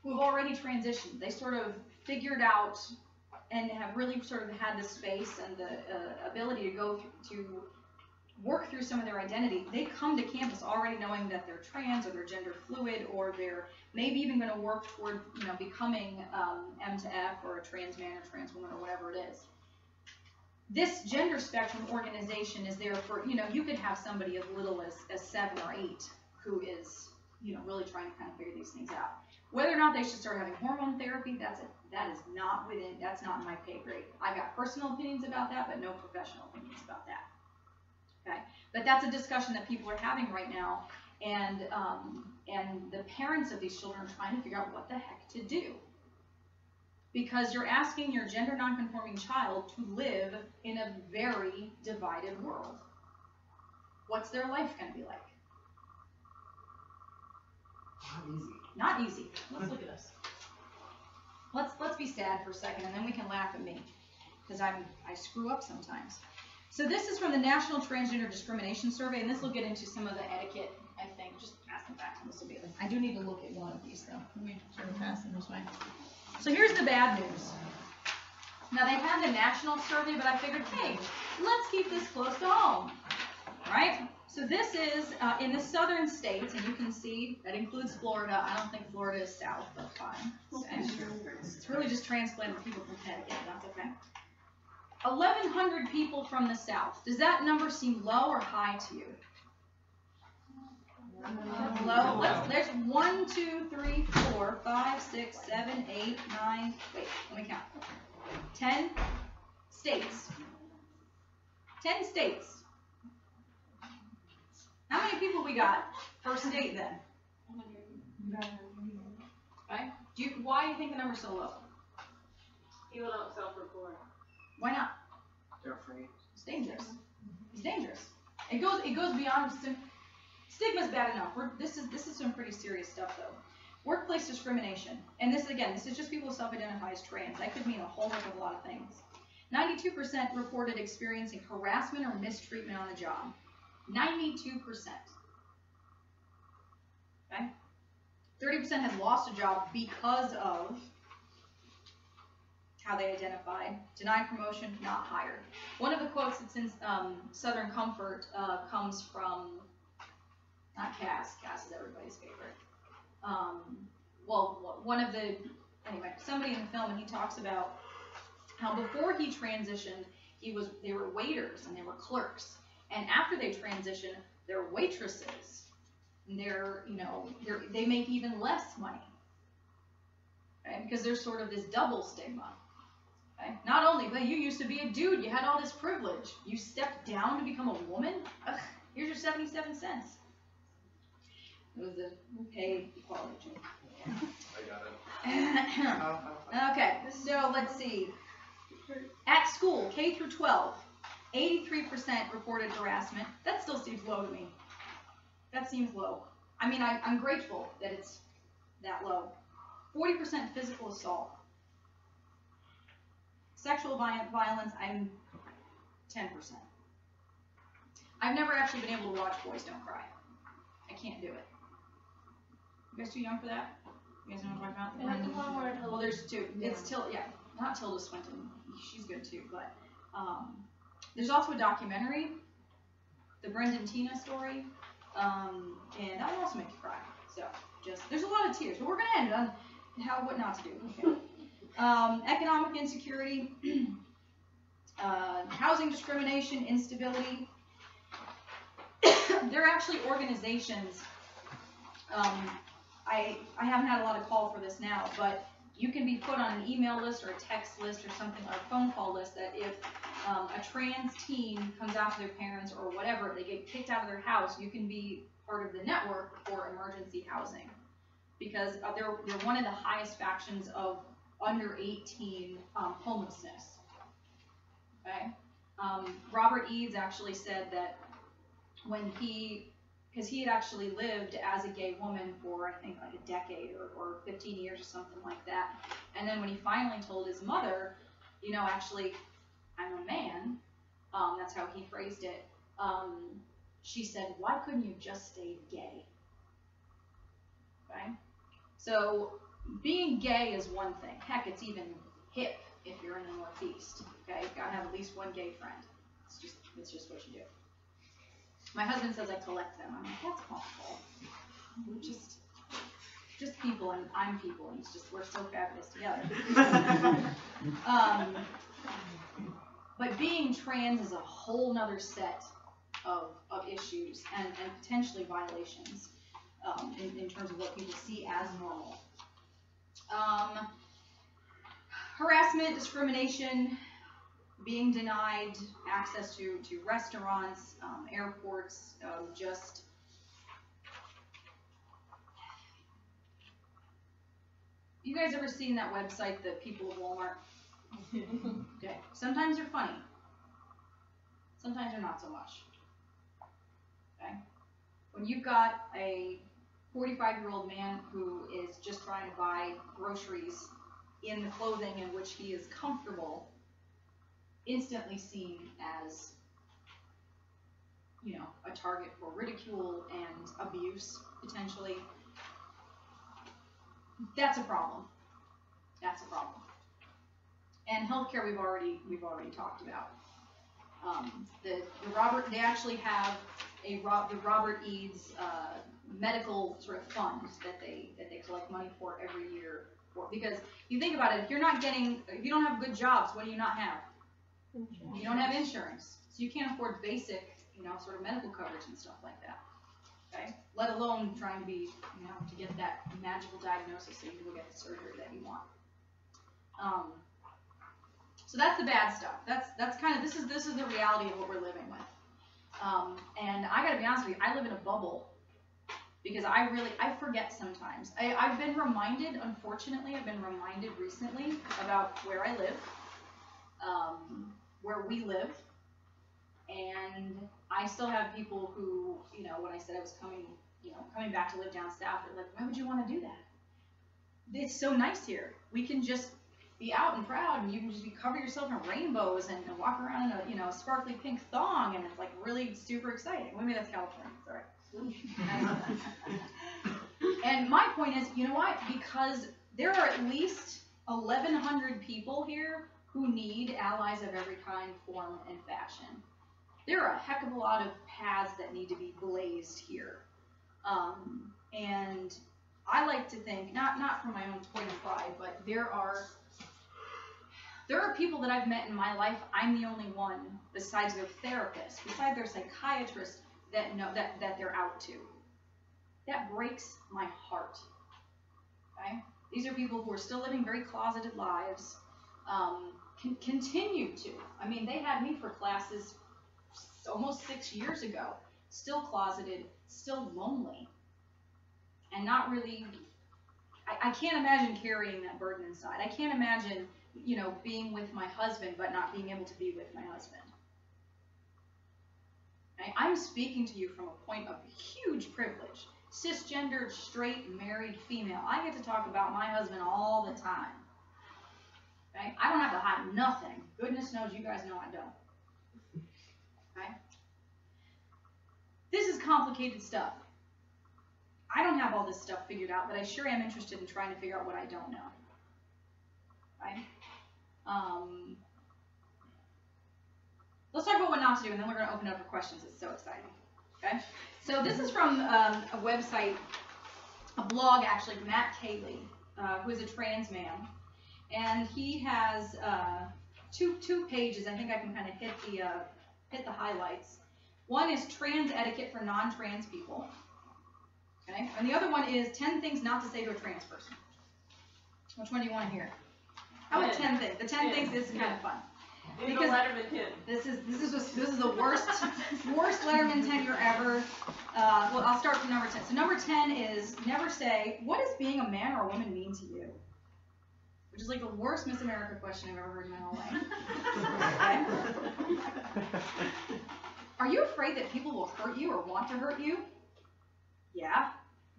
who have already transitioned. They sort of figured out and have really sort of had the space and the ability to go to work through some of their identity, they come to campus already knowing that they're trans or they're gender fluid, or they're maybe even going to work toward, you know, becoming M to F or a trans man or trans woman or whatever it is. This gender spectrum organization is there for, you know, you could have somebody as little as 7 or 8 who is, you know, really trying to kind of figure these things out. Whether or not they should start having hormone therapy, that is not that's not in my pay grade. I got personal opinions about that, but no professional opinions about that. Okay, but that's a discussion that people are having right now, and the parents of these children are trying to figure out what the heck to do. Because you're asking your gender nonconforming child to live in a very divided world. What's their life going to be like? Not easy. Not easy. Let's look at this. Let's be sad for a second, and then we can laugh at me, because I screw up sometimes. So this is from the National Transgender Discrimination Survey, and this will get into some of the etiquette, I think. Just pass them back to Ms. Bailey. I do need to look at one of these, though. Let me sort of pass them this way. So here's the bad news. Now, they had the national survey, but I figured, hey, let's keep this close to home, right? So this is in the southern states, and you can see that includes Florida. I don't think Florida is south, but fine. Okay. It's really just transplanted people from Connecticut. That's okay. 1,100 people from the south. Does that number seem low or high to you? Low. There's 1, 2, 3, 4, 5, 6, 7, 8, 9. Wait, let me count. 10 states. 10 states. How many people we got per state then? Right? Why do you think the number's so low? People don't self-report. Why not? They're afraid. It's dangerous. It's dangerous. It goes beyond stigma's bad enough. This is some pretty serious stuff though. Workplace discrimination, and this is just people who self-identify as trans. That could mean a whole heck of a lot of things. 92% reported experiencing harassment or mistreatment on the job. 92%. Okay. 30% had lost a job because of how they identified. Denied promotion, not hired. One of the quotes that's in Southern Comfort comes from, not Cass. Cass is everybody's favorite. Somebody in the film, and he talks about how before he transitioned, they were waiters and they were clerks. And after they transition, they're waitresses. And they make even less money. Okay? Because there's sort of this double stigma. Okay? Not only, but you used to be a dude, you had all this privilege. You stepped down to become a woman? Ugh, here's your 77 cents. It was a pay equality joke. I got it. Okay, so let's see. At school, K through 12, 83% reported harassment. That still seems low to me. That seems low. I mean, I'm grateful that it's that low. 40% physical assault. Sexual violence, I'm 10%. I've never actually been able to watch Boys Don't Cry. I can't do it. You guys too young for that? You guys know what I'm talking about? And that's the one where Well, there's two. It's not Tilda Swinton. She's good too, but there's also a documentary, the Brendan Tina story, and that will also make you cry. So there's a lot of tears, but we're gonna end on what not to do. Okay. Economic insecurity, housing discrimination, instability. There are actually organizations. I haven't had a lot of call for this now, but you can be put on an email list or a text list or something, or a phone call list, that if a trans teen comes after their parents or whatever, they get kicked out of their house, you can be part of the network for emergency housing. Because they're one of the highest factions of under 18 homelessness. Okay? Robert Eads actually said that because he had actually lived as a gay woman for, I think, like a decade or 15 years or something like that. And then when he finally told his mother, actually, I'm a man, that's how he phrased it, she said, why couldn't you just stay gay? Okay? So being gay is one thing. Heck, it's even hip if you're in the Northeast. Okay, gotta have at least one gay friend. It's just what you do. My husband says I collect them. I'm like, that's awful. We're just people, and I'm people, and it's just we're so fabulous together. But being trans is a whole nother set of issues and potentially violations in terms of what people see as normal. Harassment, discrimination, being denied access to restaurants, airports, just you guys ever seen that website, The People of Walmart? Okay. Sometimes they're funny. Sometimes they're not so much. Okay. When you've got a 45-year-old man who is just trying to buy groceries in the clothing in which he is comfortable, instantly seen as, a target for ridicule and abuse, potentially, that's a problem. That's a problem. And healthcare we've already talked about. They actually have the Robert Eads medical sort of fund that they collect money for every year because you think about it, if you don't have good jobs, what do you not have? Insurance. You don't have insurance, so you can't afford basic sort of medical coverage and stuff like that. Okay, let alone trying to be to get that magical diagnosis so you can go get the surgery that you want. So that's the bad stuff. That's kind of this is the reality of what we're living with. And I gotta be honest with you, I live in a bubble because I forget sometimes. I've been reminded, unfortunately, recently about where I live, where we live, and I still have people who, when I said I was coming back to live down south, they're like, why would you want to do that? It's so nice here. We can just be out and proud, and you can just cover yourself in rainbows and walk around in a sparkly pink thong, and it's like really super exciting. Well, maybe that's California, sorry. And my point is, you know what? Because there are at least 1,100 people here who need allies of every kind, form, and fashion. There are a heck of a lot of paths that need to be blazed here. And I like to think, not from my own point of pride, but there are people that I've met in my life, I'm the only one, besides their therapist, besides their psychiatrist, that know that they're out to. That breaks my heart. Okay? These are people who are still living very closeted lives, continue to. I mean, they had me for classes almost 6 years ago, still closeted, still lonely, and not really, I can't imagine carrying that burden inside. I can't imagine, being with my husband, but not being able to be with my husband. Okay? I'm speaking to you from a point of huge privilege. Cisgendered, straight, married, female. I get to talk about my husband all the time. Okay? I don't have to hide nothing. Goodness knows you guys know I don't. Okay? This is complicated stuff. I don't have all this stuff figured out, but I sure am interested in trying to figure out what I don't know. Okay? Let's talk about what not to do, and then we're going to open it up for questions. It's so exciting. Okay? So this is from a website, a blog actually, Matt Cayley, who is a trans man, and he has two pages. I think I can kind of hit the highlights. One is trans etiquette for non-trans people. Okay? And the other one is 10 things not to say to a trans person. Which one do you want to hear? How about 10 things? The 10 things. This is kind of fun. Because this is the worst Letterman tenure ever. Well, I'll start from number 10. So number 10 is never say, what does being a man or a woman mean to you? Which is like the worst Miss America question I've ever heard in my whole life. Okay? Are you afraid that people will hurt you or want to hurt you? Yeah,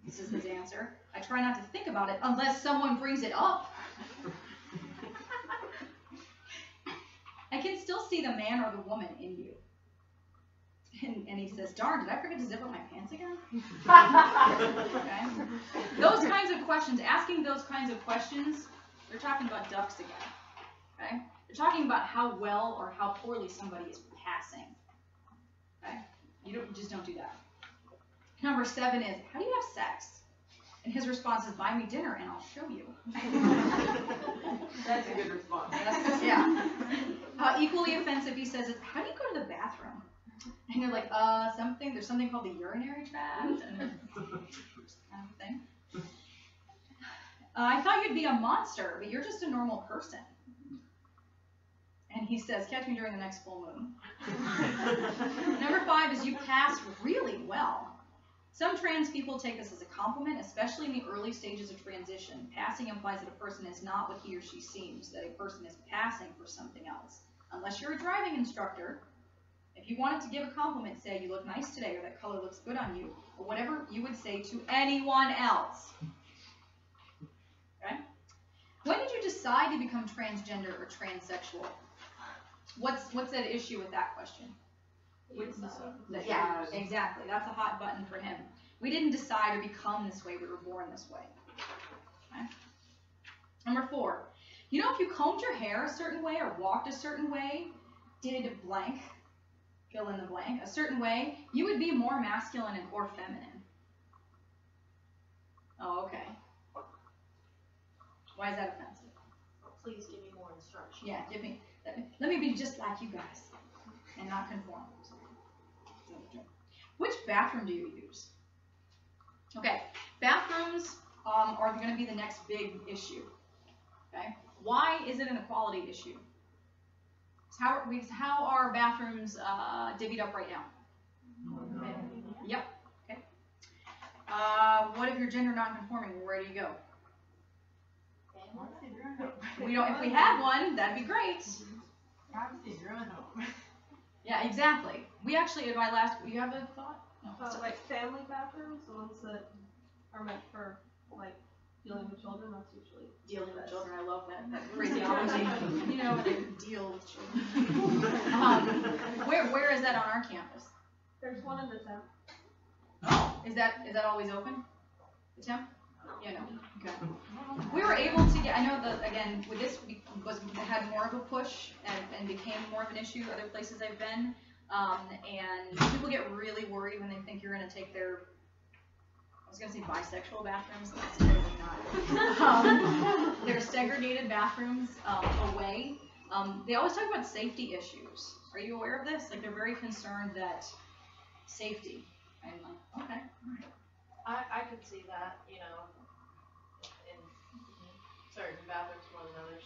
this is his answer. I try not to think about it unless someone brings it up. I can still see the man or the woman in you. And he says, darn, did I forget to zip up my pants again? Okay? Those kinds of questions, asking those kinds of questions, they're talking about ducks again. Okay? They're talking about how well or how poorly somebody is passing. Okay? You just don't do that. Number 7 is, how do you have sex? And his response is, buy me dinner and I'll show you. That's a good response. Yeah. Equally offensive, he says, how do you go to the bathroom? And you're like, there's something called the urinary tract, and kind of thing. I thought you'd be a monster, but you're just a normal person. And he says, catch me during the next full moon. Number 5 is, you passed really well. Some trans people take this as a compliment, especially in the early stages of transition. Passing implies that a person is not what he or she seems, that a person is passing for something else. Unless you're a driving instructor, if you wanted to give a compliment, say, you look nice today, or that color looks good on you, or whatever you would say to anyone else. Okay? When did you decide to become transgender or transsexual? What's that issue with that question? Yeah, exactly. That's a hot button for him. We didn't decide or become this way. We were born this way. Okay? Number 4. You know, if you combed your hair a certain way or walked a certain way, did blank, fill in the blank, a certain way, you would be more masculine or feminine. Oh, okay. Why is that offensive? Please give me more instruction. Yeah, let me be just like you guys and not conform. Which bathroom do you use? Okay, bathrooms are going to be the next big issue. Okay, why is it an equality issue? How are bathrooms divvied up right now? Yep. Okay. What if you're gender non-conforming? Where do you go? We don't. If we had one, that'd be great. Yeah, exactly. We actually, in my last, you have a thought? No. Like family bathrooms, the ones that are meant for like dealing with children. That's usually dealing with children. I love that phraseology. You know, when they deal with children. Where is that on our campus? There's one in the temp. Is that always open? The temp? Yeah, no. Okay. We were able to get. I know that again with this had more of a push and became more of an issue. Other places I've been, and people get really worried when they think you're going to take their. I was going to say bisexual bathrooms. That's totally not. They're segregated bathrooms away. They always talk about safety issues. Are you aware of this? Like they're very concerned that safety. I'm like, okay. I could see that, you know, in certain bathrooms more than others.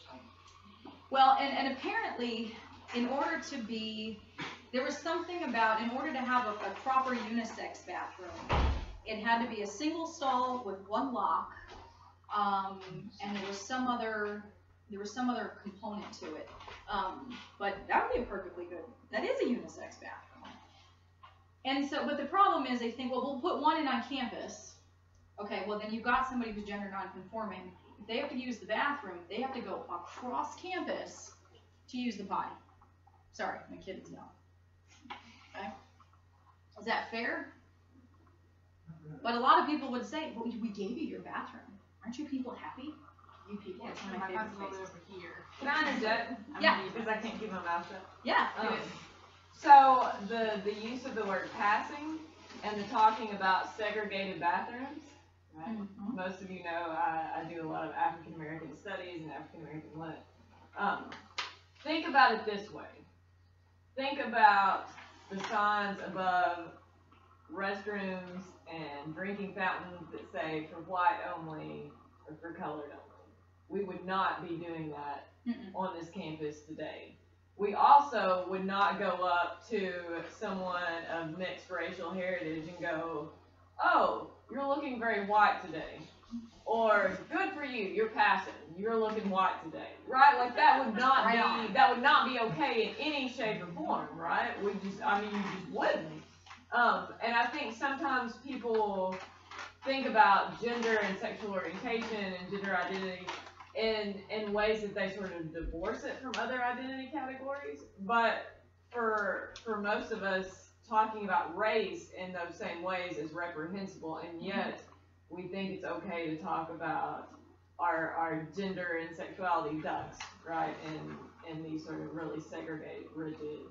Well, and apparently, in order to be, there was something about, in order to have a proper unisex bathroom, it had to be a single stall with one lock, and there was some other component to it. But that would be perfectly good. That is a unisex bathroom. And so, but the problem is they think, well, we'll put one in on campus. Okay, well then you've got somebody who's gender non-conforming. If they have to use the bathroom, they have to go across campus to use the potty. Sorry, my kid is young. Okay? Is that fair? But a lot of people would say, well, we gave you your bathroom. Aren't you people happy? You people, it's one of my favorite faces. Over here. Can I interject? Yeah. Because I can't keep my mouth shut. Yeah. So the use of the word passing and the talking about segregated bathrooms, right? Mm-hmm. Most of you know I do a lot of African American studies and African American lit. Think about it this way. Think about the signs above restrooms and drinking fountains that say for white only or for colored only. We would not be doing that on this campus today. We also would not go up to someone of mixed racial heritage and go, oh, you're looking very white today. Or, good for you, you're passing, you're looking white today. Right? Like that would not be okay in any shape or form, right? You just wouldn't. And I think sometimes people think about gender and sexual orientation and gender identity in ways that they sort of divorce it from other identity categories. But for most of us, talking about race in those same ways is reprehensible, and yet we think it's okay to talk about our gender and sexuality ducks, right? In these sort of really segregated, rigid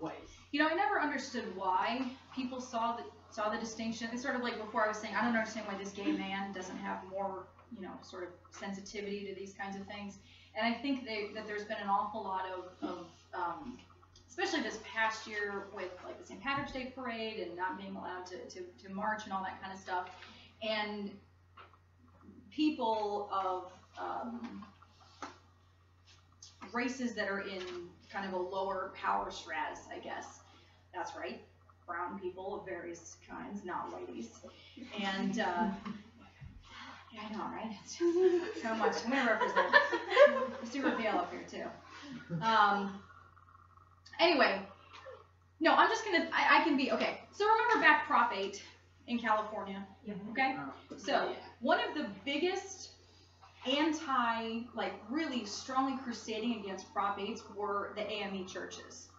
ways. You know, I never understood why people saw the distinction. It's sort of like before I was saying, I don't understand why this gay man doesn't have more, you know, sort of sensitivity to these kinds of things. And I think that there's been an awful lot of especially this past year with like the St. Patrick's Day parade and not being allowed to march and all that kind of stuff. And people of races that are in kind of a lower power stratus, I guess. That's right. Brown people of various kinds, not whiteys. And, yeah, I know, right? It's just so much. I'm going to represent. I'm super pale up here, too. Anyway, no, I'm just going to, I can be, okay. So remember back Prop 8 in California, okay? So one of the biggest really strongly crusading against Prop 8s were the AME churches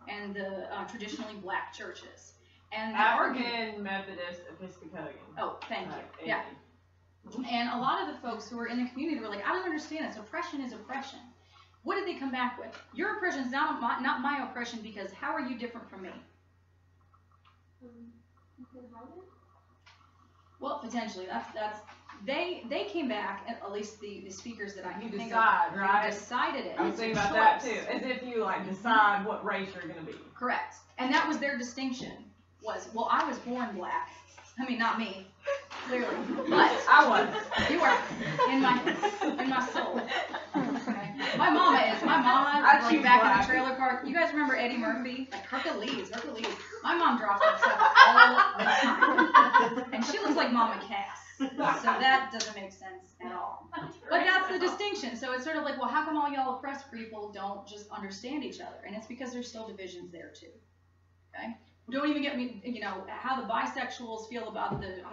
and the traditionally black churches. And the African Methodist Episcopalian. Oh, thank you. Yeah. And a lot of the folks who were in the community were like, I don't understand this. Oppression is oppression. What did they come back with? Your oppression is not my oppression, because how are you different from me? Well, potentially. That's they came back, at least the speakers that I can think of, right? Decided it. I was thinking about that too, as if you like decide what race you're gonna be. Correct. And that was their distinction. Was, well, I was born black. I mean, not me, clearly, but I was. You were in my soul. Okay. My mama, like back in the trailer park. You guys remember Eddie Murphy? Like Hercules. My mom drops that stuff all the time, and she looks like Mama Cass. So that doesn't make sense at all. But that's the distinction. So it's sort of like, well, how come all y'all oppressed people don't just understand each other? And it's because there's still divisions there too. Okay. Don't even get me, you know, how the bisexuals feel about the,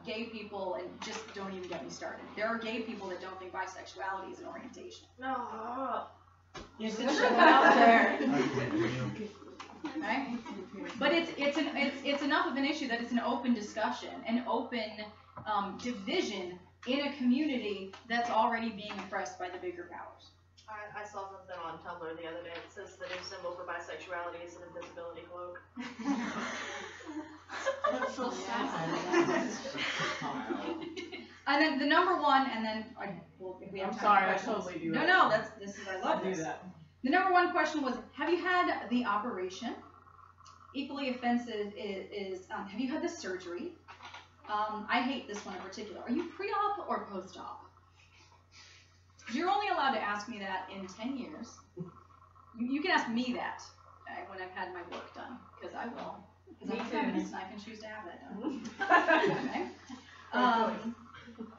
gay people, and just don't even get me started. There are gay people that don't think bisexuality is an orientation. No. You should put out there. Okay? But it's enough of an issue that it's an open discussion, an open division in a community that's already being oppressed by the bigger powers. I saw something on Tumblr the other day that says the new symbol for bisexuality is an invisibility cloak. That's so sad. And then the number one, and then if we have I'm time sorry, for I questions. totally do that. No, I love I this. do that. The number one question was, have you had the operation? Equally offensive is have you had the surgery? I hate this one in particular. Are you pre-op or post-op? You're only allowed to ask me that in 10 years. You can ask me that when I've had my work done, because I will. Because I'm a feminist and I can choose to have that done. Okay.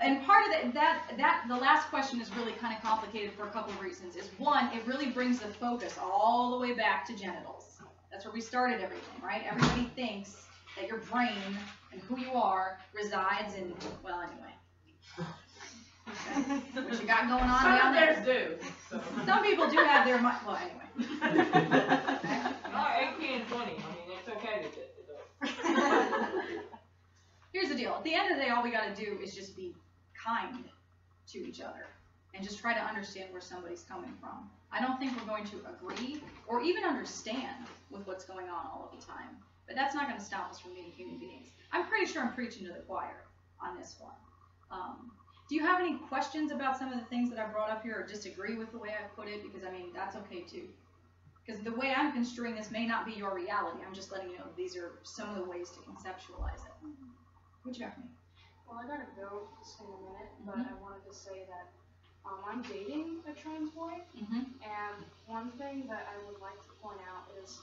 And part of that the last question is really kind of complicated for a couple of reasons. Is one, it really brings the focus all the way back to genitals. That's where we started everything, right? Everybody thinks that your brain and who you are resides in, well, anyway. Okay. What you got going on down there? Some do. So. Some people do have their mind. Well, anyway. Okay. Oh, 18 and 20. I mean, it's okay to do. Here's the deal. At the end of the day, all we got to do is just be kind to each other and just try to understand where somebody's coming from. I don't think we're going to agree or even understand with what's going on all of the time. But that's not going to stop us from being human beings. I'm pretty sure I'm preaching to the choir on this one. Do you have any questions about some of the things that I brought up here, or disagree with the way I put it? Because, I mean, that's okay, too. Because the way I'm construing this may not be your reality. I'm just letting you know these are some of the ways to conceptualize it. What you got for me? Well, I gotta go just in a minute, but I wanted to say that I'm dating a trans boy, and one thing that I would like to point out is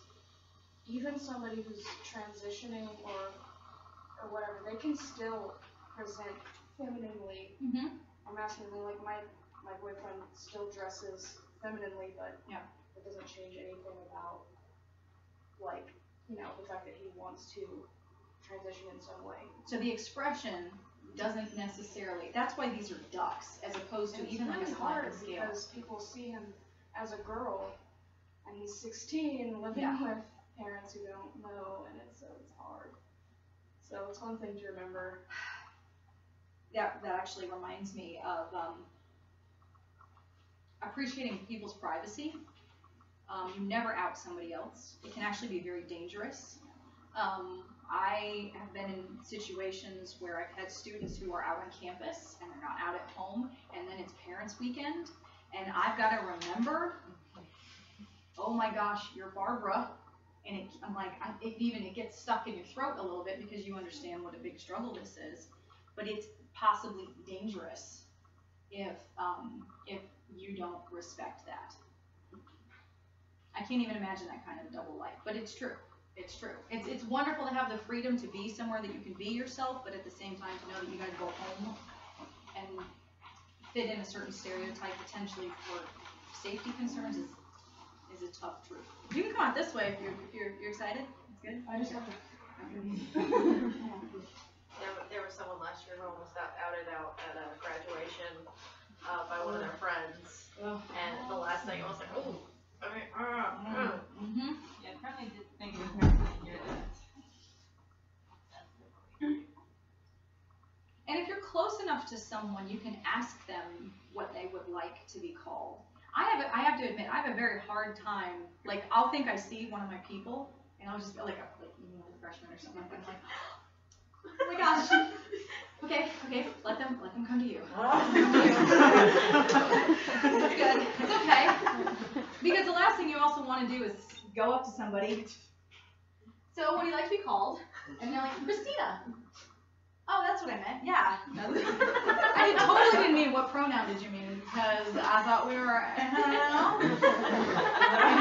even somebody who's transitioning or whatever, they can still present femininely or masculinely. Like my boyfriend still dresses femininely, but it doesn't change anything about, like, you know, the fact that he wants to transition in some way. So the expression doesn't necessarily, that's why these are ducks, as opposed to even like a sliding scale. Because people see him as a girl, and he's 16, living with parents who don't know, and it's hard. So it's one thing to remember. that actually reminds me of appreciating people's privacy. You never out somebody else. It can actually be very dangerous. I have been in situations where I've had students who are out on campus and they're not out at home, and then it's parents' weekend, and I've got to remember, oh my gosh, you're Barbara, and I'm like, it gets stuck in your throat a little bit because you understand what a big struggle this is, but it's possibly dangerous if you don't respect that. I can't even imagine that kind of double life, but it's true. It's true. It's wonderful to have the freedom to be somewhere that you can be yourself, but at the same time to know that you got to go home and fit in a certain stereotype potentially for safety concerns is a tough truth. You can come out this way if you're excited. It's good. I just have to. There was someone last year who almost got outed out at a graduation by one of their friends, and the last thing I was like, oh. Yeah, probably did think it was nervous to hear that. And if you're close enough to someone, you can ask them what they would like to be called. I have to admit, I have a very hard time. Like, I'll think I see one of my people, and I'll just be like a freshman or something like that. I'm like, oh my gosh. Okay, let them come to you. That's good. It's okay. Because the last thing you also want to do is go up to somebody. So, what do you like to be called? And they're like, Christina. Oh, that's what I meant. Yeah. I totally didn't mean what pronoun did you mean, because I thought we were, and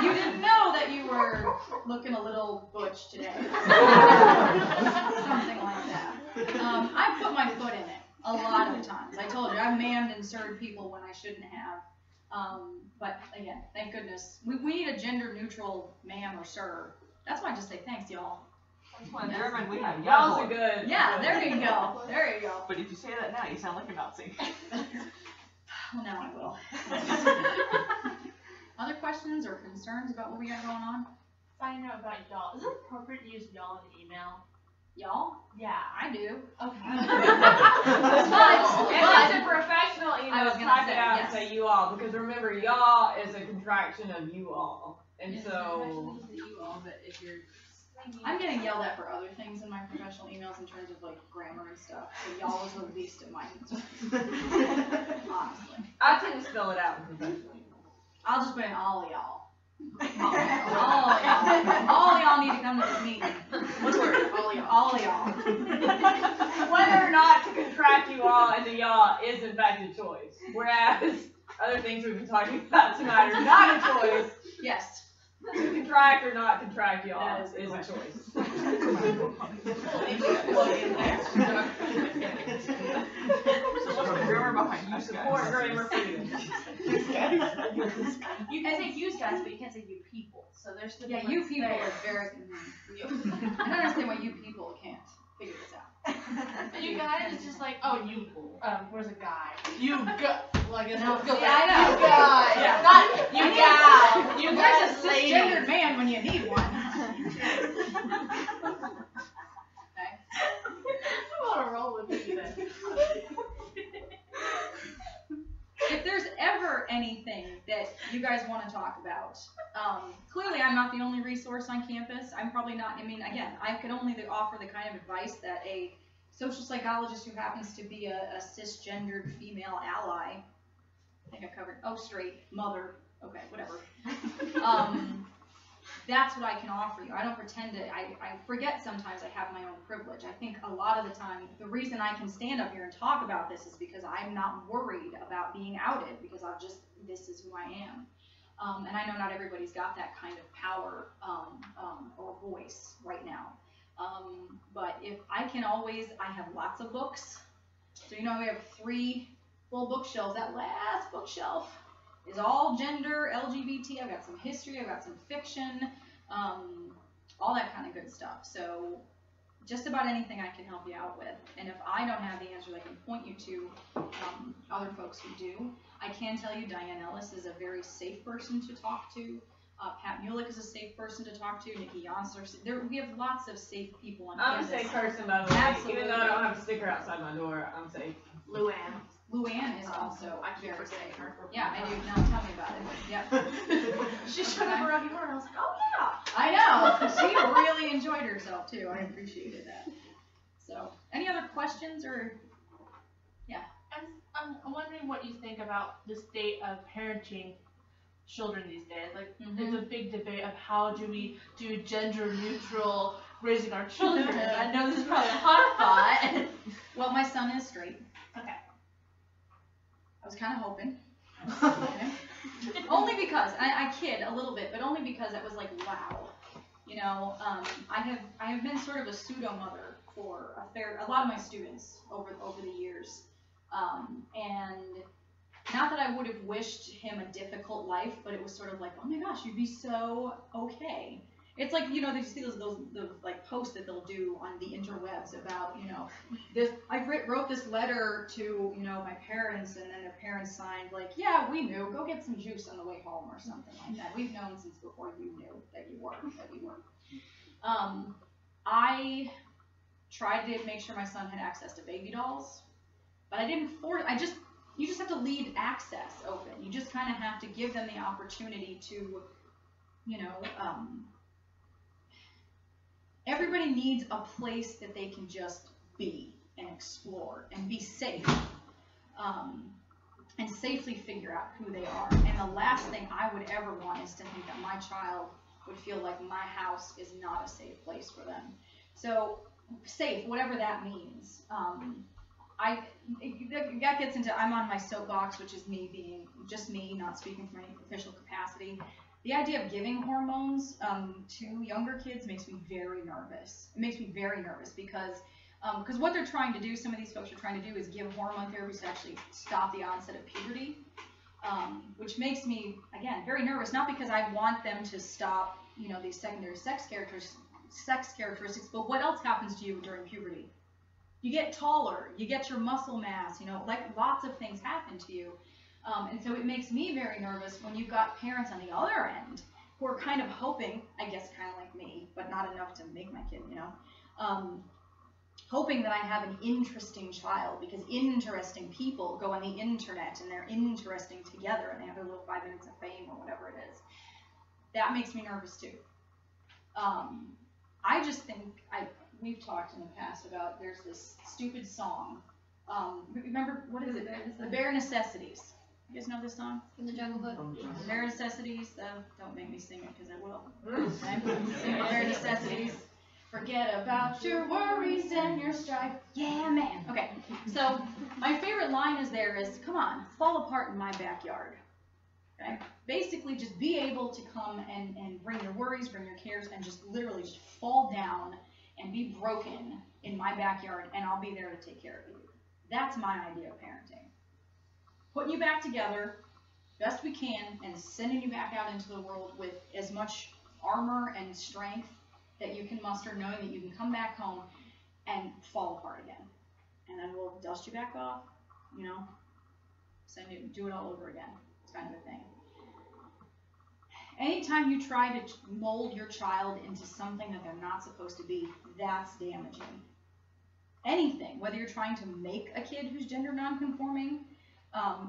you didn't know that you were looking a little butch today. Something like that. I've put my foot in it a lot of times. I told you, I've manned and served people when I shouldn't have. But again, thank goodness. We need a gender neutral ma'am or sir. That's why I just say thanks, y'all. German, we have y'all's are good. Yeah, there you go. There you go. But if you say that now, you sound like a Nazi. Well, now I will. Other questions or concerns about what we got going on? Side note about y'all. Is it appropriate to use y'all in email? Y'all? Yeah. I do. Okay. If it's a professional email, type it out and say you all, because remember, y'all is a contraction of you all. And so. You all, but if you're. I'm getting yelled at for other things in my professional emails in terms of like grammar and stuff. So y'all is the least of my concerns. Honestly. I tend to spell it out in professional emails. I'll just put in all of y'all. All of y'all. All of y'all need to come to this meeting. What's the word? All of y'all. All of y'all. Whether or not to contract you all into y'all is in fact a choice. Whereas other things we've been talking about tonight are not a choice. Yes. To contract or not contract y'all is a choice. You support grammar freedom. You can say use guys, but you can't say you people. So there's the you people are very. I don't understand why you people can't figure this out. And you guys is just like, oh, you, where's a guy? You go. Well, I guess no, yeah, I know. You guy. Yeah. Not you guy. You guys guys a cisgendered man when you need one. Okay. I want to roll with you then. If there's ever anything that you guys want to talk about, clearly I'm not the only resource on campus. I'm probably not, I mean, again, I can only offer the kind of advice that a social psychologist who happens to be a cisgendered female ally, I think I've covered, straight, mother, okay, whatever. That's what I can offer you. I don't pretend to, I forget sometimes I have my own privilege. I think a lot of the time, the reason I can stand up here and talk about this is because I'm not worried about being outed, because this is who I am. And I know not everybody's got that kind of power or voice right now. But if I can always, I have lots of books. So, we have 3 full bookshelves. That last bookshelf is all gender, LGBT. I've got some history, I've got some fiction, all that kind of good stuff. So just about anything I can help you out with. And if I don't have the answers, I can point you to other folks who do. I can tell you Diane Ellis is a very safe person to talk to. Pat Mulick is a safe person to talk to. Nikki Yonsler. We have lots of safe people on campus. I'm a safe person, by the way. Absolutely. Even though I don't have a sticker outside my door, I'm safe. Luann. Luann is also I keep very forgetting safe. her. Yeah, I do. Now tell me about it. Yep. She showed up around here and I was like, oh yeah. I know. She really enjoyed herself too. I appreciated that. So, any other questions or? And I'm wondering what you think about the state of parenting children these days. Like, it's a big debate of how do we do gender neutral raising our children. I know this is probably a hot spot. Well, my son is straight. Okay. I was kind of hoping. Only because I kid a little bit, but only because it was like, wow. You know, I have been sort of a pseudo mother for a lot of my students over the years, and not that I would have wished him a difficult life, but it was sort of like, oh my gosh, you'd be so okay. It's like, you know, you see those like posts that they'll do on the interwebs about, you know, this. I wrote this letter to, you know, my parents, and then their parents signed like, yeah, we knew. Go get some juice on the way home or something like that. We've known since before you knew that you were. I tried to make sure my son had access to baby dolls, but I didn't force. You just have to leave access open. You just kind of have to give them the opportunity to, you know. Everybody needs a place that they can just be and explore and be safe, and safely figure out who they are. And the last thing I would ever want is to think that my child would feel like my house is not a safe place for them. So safe, whatever that means. That gets into, I'm on my soapbox, which is me being just me, not speaking from any official capacity. The idea of giving hormones to younger kids makes me very nervous. It makes me very nervous because what they're trying to do, some of these folks are trying to do, is give hormone therapies to actually stop the onset of puberty, which makes me, again, very nervous. Not because I want them to stop, you know, these secondary sex characteristics, but what else happens to you during puberty? You get taller, you get your muscle mass, you know, like lots of things happen to you. And so it makes me very nervous when you've got parents on the other end who are kind of hoping, I guess kind of like me, but not enough to make my kid, you know, hoping that I have an interesting child, because interesting people go on the internet and they're interesting together and they have their little 5 minutes of fame or whatever it is. That makes me nervous too. I just think, we've talked in the past about, there's this stupid song, remember, what is it? The Bare Necessities. You guys know this song? From the Jungle Book. The Bare Necessities. Don't make me sing it because I will. Sing the Bare Necessities. Forget about your worries and your strife. Yeah, man. Okay. So my favorite line is come on, fall apart in my backyard. Okay. Basically, just be able to come and bring your worries, bring your cares, and just literally just fall down and be broken in my backyard, and I'll be there to take care of you. That's my idea of parenting. Putting you back together, best we can, and sending you back out into the world with as much armor and strength that you can muster, knowing that you can come back home and fall apart again. And then we'll dust you back off, you know, do it all over again. It's kind of a thing. Anytime you try to mold your child into something that they're not supposed to be, that's damaging. Anything, whether you're trying to make a kid who's gender nonconforming,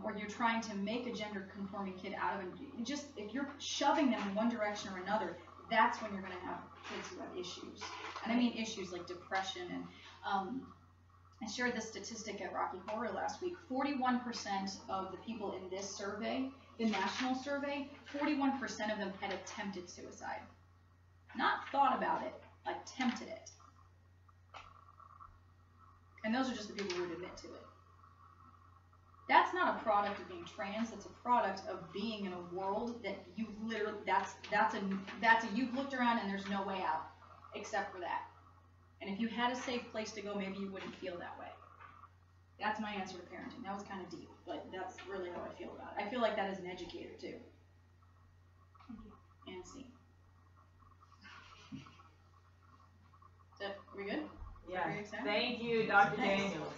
or you're trying to make a gender-conforming kid out of it, if you're shoving them in one direction or another, that's when you're going to have kids who have issues. And I mean issues like depression. And I shared this statistic at Rocky Horror last week. 41% of the people in this survey, the national survey, 41% of them had attempted suicide. Not thought about it, attempted it. And those are just the people who would admit to it. That's not a product of being trans. That's a product of being in a world that you literally, you've looked around and there's no way out except for that. And if you had a safe place to go, maybe you wouldn't feel that way. That's my answer to parenting. That was kind of deep, but that's really how I feel about it. I feel like that as an educator too. Thank you. And see. Are we good? Yeah. Thank you, Dr. Daniels.